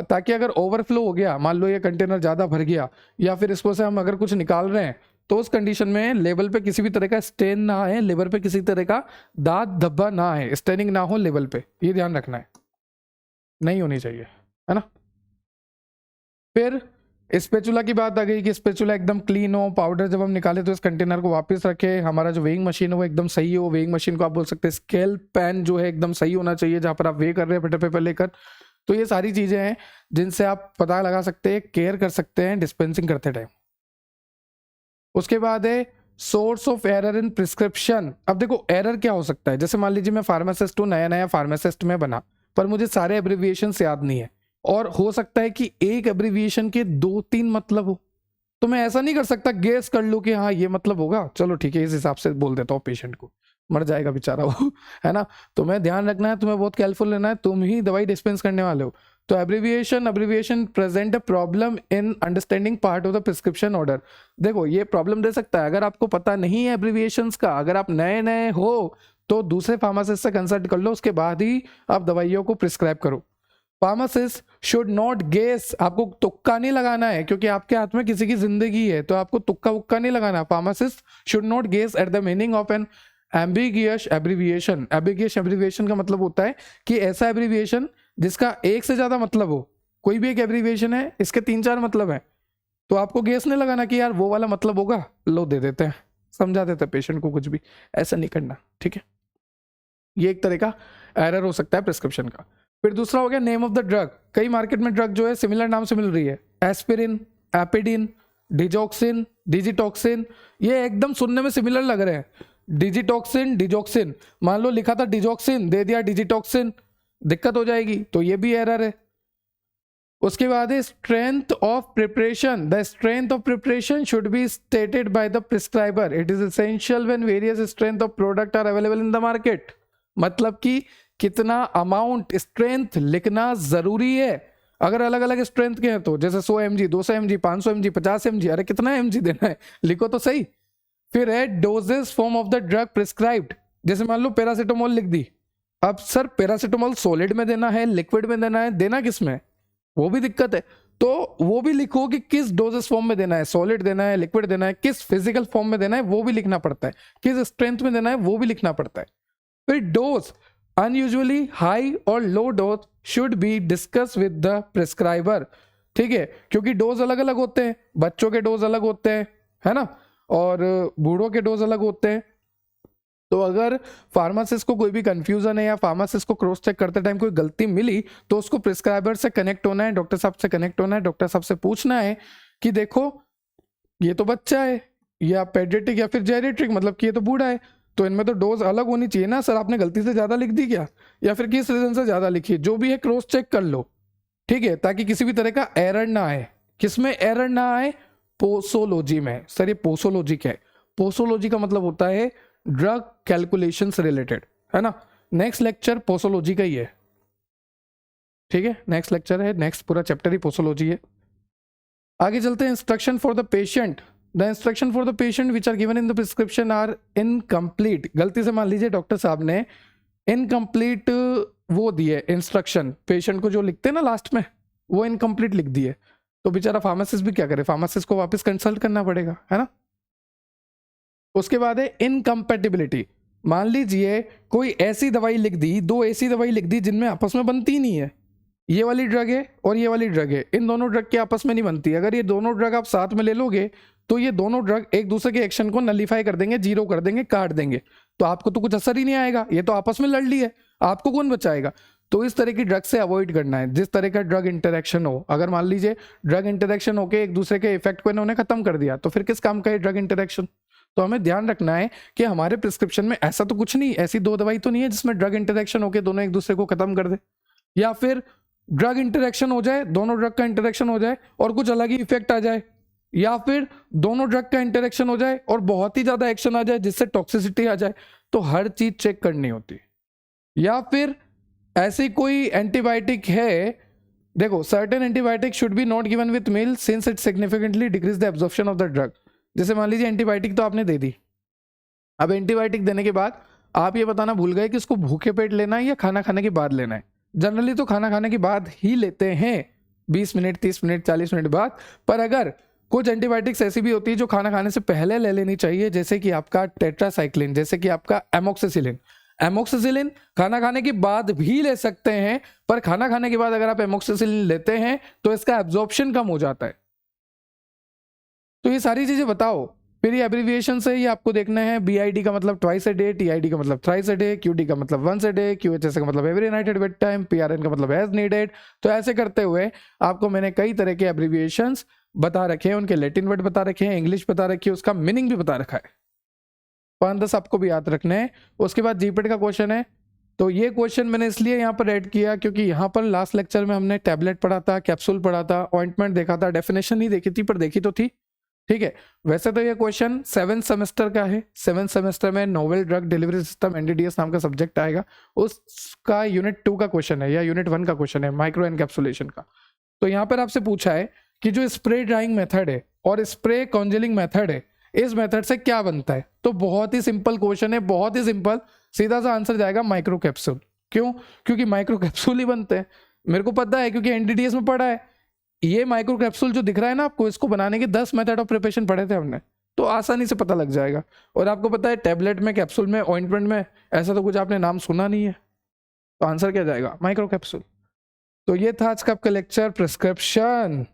ताकि अगर ओवरफ्लो हो गया, मान लो ये कंटेनर ज़्यादा भर गया या फिर इसको से हम अगर कुछ निकाल रहे हैं, तो उस कंडीशन में लेवल पे किसी भी तरह का स्टेन ना आए, लेवल पे किसी तरह का दाग धब्बा ना आए, स्टेनिंग ना हो लेवल पे, ये ध्यान रखना है, नहीं होनी चाहिए, है ना। फिर स्पेचुला की बात आ गई कि स्पेचुला एकदम क्लीन हो, पाउडर जब हम निकाले तो इस कंटेनर को वापस रखे, हमारा जो वेइंग मशीन है वो एकदम सही हो, वेइंग मशीन को आप बोल सकते हैं स्केल पेन जो है एकदम सही होना चाहिए जहां पर आप वे कर रहे हैं बटर पेपर लेकर। तो ये सारी चीजें हैं जिनसे आप पता लगा सकते हैं, केयर कर सकते हैं डिस्पेंसिंग करते टाइम। उसके बाद है source of error in prescription. अब देखो एरर क्या हो सकता है, जैसे मान लीजिए मैं फार्मासिस्ट हूँ, नया नया फार्मासिस्ट में बना, पर मुझे सारे एब्रिविएशन याद नहीं है, और हो सकता है कि एक एब्रिविएशन के 2-3 मतलब हो, तो मैं ऐसा नहीं कर सकता गेस कर लूं कि हाँ ये मतलब होगा, चलो ठीक है इस हिसाब से बोल देता हूँ, पेशेंट को, मर जाएगा बेचारा वो है ना। तुम्हें ध्यान रखना है, तुम्हें बहुत केयरफुल रहना है, तुम ही दवाई डिस्पेंस करने वाले हो। तो abbreviation present a problem in understanding part of the prescription order. देखो ये प्रॉब्लम दे सकता है, अगर आपको पता नहीं है एब्रिविएशंस का, अगर आप नए नए हो तो दूसरे फार्मासिस्ट से कंसल्ट कर लो, उसके बाद ही आप दवाइयों को प्रिस्क्राइब करो। फार्मासिस्ट शुड नॉट गेस, आपको तुक्का नहीं लगाना है, क्योंकि आपके हाथ में किसी की जिंदगी है, तो आपको तुक्का वुक्का नहीं लगाना। Pharmacist should not guess at the meaning of an ambiguous abbreviation. Ambiguous abbreviation का मतलब होता है कि ऐसा एब्रिविएशन जिसका एक से ज्यादा मतलब हो। कोई भी एक एब्रिविएशन है, इसके 3-4 मतलब है, तो आपको गेस नहीं लगाना कि यार वो वाला मतलब होगा, लो दे देते हैं, समझा देते हैं पेशेंट को, कुछ भी ऐसा नहीं करना, ठीक है। ये एक तरह का एरर हो सकता है प्रिस्क्रिप्शन का। फिर दूसरा हो गया नेम ऑफ द ड्रग। कई मार्केट में ड्रग जो है सिमिलर नाम से मिल रही है, एस्पिरिन, एपिडिन, डिजॉक्सिन, डिजिटॉक्सिन, ये एकदम सुनने में सिमिलर लग रहे हैं। डिजिटॉक्सिन, डिजॉक्सिन, मान लो लिखा था डिजॉक्सिन, दे दिया डिजिटॉक्सिन, दिक्कत हो जाएगी, तो ये भी एरर है। उसके बाद है strength of preparation. The strength of preparation should be stated by the prescriber. It is essential when various strength of product are available in the market. मतलब कि कितना अमाउंट स्ट्रेंथ लिखना जरूरी है। अगर अलग अलग स्ट्रेंथ के हैं तो जैसे 100 mg, 200 mg, 500 mg, 50 mg, अरे कितना mg देना है लिखो तो सही। फिर है doses form of the drug prescribed. जैसे मान लो पैरासिटामोल लिख दी, अब सर पैरासिटामोल सॉलिड में देना है, लिक्विड में देना है, देना किस में, वो भी दिक्कत है। तो वो भी लिखो कि किस डोजेस फॉर्म में देना है, सॉलिड देना है, लिक्विड देना है, किस फिजिकल फॉर्म में देना है वो भी लिखना पड़ता है, किस स्ट्रेंथ में देना है वो भी लिखना पड़ता है। फिर डोज, अनयूजुअली हाई और low dose should be discuss with the prescriber. ठीक है, क्योंकि डोज अलग अलग होते हैं, बच्चों के डोज अलग होते हैं, है ना, और बूढ़ों के डोज अलग होते हैं। तो अगर फार्मासिस्ट को कोई भी कंफ्यूजन है या फार्मासिस्ट को क्रॉस चेक करते टाइम कोई गलती मिली तो उसको प्रिस्क्राइबर से कनेक्ट होना है, डॉक्टर साहब से कनेक्ट होना है, डॉक्टर साहब से पूछना है कि देखो ये तो बच्चा है या पेडियाट्रिक या फिर जेरियाट्रिक, मतलब कि ये तो बूढ़ा है, तो इनमें तो डोज अलग होनी चाहिए ना सर, आपने गलती से ज़्यादा लिख दी क्या, या फिर किस रीजन से ज़्यादा लिखी, जो भी है क्रॉस चेक कर लो, ठीक है, ताकि किसी भी तरह का एरर ना आए। किसमें एरर ना आए? पोसोलॉजी में। सर ये पोसोलॉजी क्या है? पोसोलॉजी का मतलब होता है ड्रग कैलकुलेशन से रिलेटेड, है ना। नेक्स्ट लेक्चर पोसोलॉजी का ही है, ठीक है, नेक्स्ट लेक्चर है, नेक्स्ट पूरा चैप्टर ही पोसोलॉजी है। आगे चलते हैं। Instruction for the patient. The instruction for the patient which are given in the prescription are incomplete. गलती से मान लीजिए डॉक्टर साहब ने इनकम्प्लीट वो दिए इंस्ट्रक्शन, पेशेंट को जो लिखते हैं ना लास्ट में, वो इनकम्प्लीट लिख दिए, तो बेचारा फार्मासिस्ट भी क्या करे, फार्मासिस्ट को वापस कंसल्ट करना पड़ेगा, है ना। उसके बाद है इनकम्पैटिबिलिटी। मान लीजिए कोई ऐसी दवाई लिख दी, दो ऐसी दवाई लिख दी जिनमें आपस में बनती नहीं है, ये वाली ड्रग है और ये वाली ड्रग है, इन दोनों ड्रग के आपस में नहीं बनती। अगर ये दोनों ड्रग आप साथ में ले लोगे तो ये दोनों ड्रग एक दूसरे के एक्शन को नलीफाई कर देंगे, जीरो कर देंगे, काट देंगे, तो आपको तो कुछ असर ही नहीं आएगा, ये तो आपस में लड़ ली है, आपको कौन बचाएगा। तो इस तरह की ड्रग से अवॉइड करना है। जिस तरह का ड्रग इंटरेक्शन हो, अगर मान लीजिए ड्रग इंटरेक्शन होकर एक दूसरे के इफेक्ट को इन्होंने खत्म कर दिया, तो फिर किस काम का है ड्रग इंटरेक्शन। तो हमें ध्यान रखना है कि हमारे प्रिस्क्रिप्शन में ऐसा तो कुछ नहीं, ऐसी दो दवाई तो नहीं है जिसमें ड्रग इंटरेक्शन होकर दोनों एक दूसरे को खत्म कर दे, या फिर ड्रग इंटरेक्शन हो जाए, दोनों ड्रग का इंटरेक्शन हो जाए और कुछ अलग ही इफेक्ट आ जाए, या फिर दोनों ड्रग का इंटरेक्शन हो जाए और बहुत ही ज्यादा एक्शन आ जाए जिससे टॉक्सिसिटी आ जाए। तो हर चीज चेक करनी होती। या फिर ऐसी कोई एंटीबायोटिक है, देखो certain antibiotic should be not given with meal since it significantly decrease the absorption of the drug. जैसे मान लीजिए एंटीबायोटिक तो आपने दे दी, अब एंटीबायोटिक देने के बाद आप ये बताना भूल गए कि इसको भूखे पेट लेना है या खाना खाने के बाद लेना है। जनरली तो खाना खाने के बाद ही लेते हैं, 20 मिनट 30 मिनट 40 मिनट बाद, पर अगर कुछ एंटीबायोटिक्स ऐसी भी होती है जो खाना खाने से पहले ले लेनी चाहिए, जैसे कि आपका टेट्रासाइक्लिन, जैसे कि आपका एमोक्सिसिलिन। एमोक्सिसिलिन खाना खाने के बाद भी ले सकते हैं, पर खाना खाने के बाद अगर आप एमोक्सिसिलिन लेते हैं तो इसका एब्जॉर्प्शन कम हो जाता है। तो ये सारी चीजें बताओ। फिर ये एब्रिविएशन से ही आपको देखना है। BID का मतलब ट्वाइस अ डे, TID का मतलब थ्राइस अ डे, QD का मतलब वंस अ डे, QHS का मतलब every night at bed time, PRN का मतलब एज नीडेड। तो ऐसे करते हुए आपको मैंने कई तरह के एब्रिविएशंस बता रखे हैं, उनके लैटिन वर्ड बता रखे हैं, इंग्लिश बता रखी है, उसका मीनिंग भी बता रखा है। 5-10 आपको भी याद रखने हैं। उसके बाद जीपेट का क्वेश्चन है, तो ये क्वेश्चन मैंने इसलिए यहाँ पर ऐड किया क्योंकि यहाँ पर लास्ट लेक्चर में हमने टैबलेट पढ़ा था, कैप्सूल पढ़ा था, ऑइंटमेंट देखा था, डेफिनेशन नहीं देखी थी पर देखी तो थी, ठीक है। वैसे तो ये क्वेश्चन 7th सेमेस्टर का है। 7th सेमेस्टर में novel drug delivery system NDDS नाम का सब्जेक्ट आएगा, उसका यूनिट 2 का क्वेश्चन है या यूनिट 1 का क्वेश्चन है, माइक्रो एनकैप्सुलेशन का। तो यहाँ पर आपसे पूछा है कि जो स्प्रे ड्राइंग मेथड है और स्प्रे कॉन्जेलिंग मेथड है, इस मेथड से क्या बनता है। तो बहुत ही सिंपल क्वेश्चन है, बहुत ही सिंपल, सीधा सा आंसर जाएगा माइक्रो कैप्सूल। क्यों? क्योंकि माइक्रो कैप्सूल ही बनते हैं। मेरे को पता है क्योंकि NDDS में पढ़ा है। ये माइक्रो कैप्सूल जो दिख रहा है ना आपको, इसको बनाने के 10 मेथड ऑफ प्रिपरेशन पढ़े थे हमने, तो आसानी से पता लग जाएगा। और आपको पता है टैबलेट में, कैप्सूल में, ऑइंटमेंट में ऐसा तो कुछ आपने नाम सुना नहीं है, तो आंसर क्या जाएगा? Micro capsule. तो ये था आज का आपका लेक्चर प्रिस्क्रिप्शन।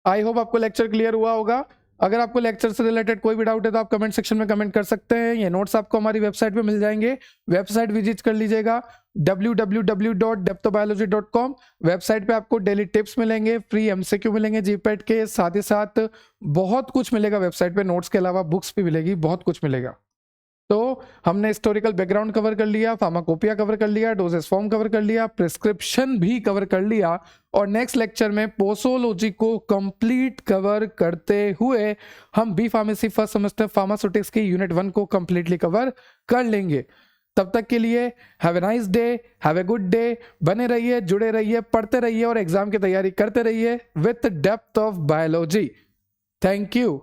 आई होप आपको लेक्चर क्लियर हुआ होगा। अगर आपको लेक्चर से रिलेटेड कोई भी डाउट है तो आप कमेंट सेक्शन में कमेंट कर सकते हैं। ये नोट्स आपको हमारी वेबसाइट पे मिल जाएंगे, वेबसाइट विजिट कर लीजिएगा www.depthobiology.com। वेबसाइट पे आपको डेली टिप्स मिलेंगे, फ्री MCQ मिलेंगे जीपेट के, साथ ही साथ बहुत कुछ मिलेगा वेबसाइट पे, नोट्स के अलावा बुक्स भी मिलेगी, बहुत कुछ मिलेगा। तो हमने हिस्टोरिकल बैकग्राउंड कवर कर लिया, फार्माकोपिया कवर कर लिया, डोजेस फॉर्म कवर कर लिया, प्रिस्क्रिप्शन भी कवर कर लिया, और नेक्स्ट लेक्चर में पोसोलॉजी को कंप्लीट कवर करते हुए हम B pharmacy first semester pharmaceutics की यूनिट 1 को कंप्लीटली कवर कर लेंगे। तब तक के लिए have a nice day, have a good day. बने रहिए, जुड़े रहिए, पढ़ते रहिए और एग्जाम की तैयारी करते रहिए with depth of biology. Thank you.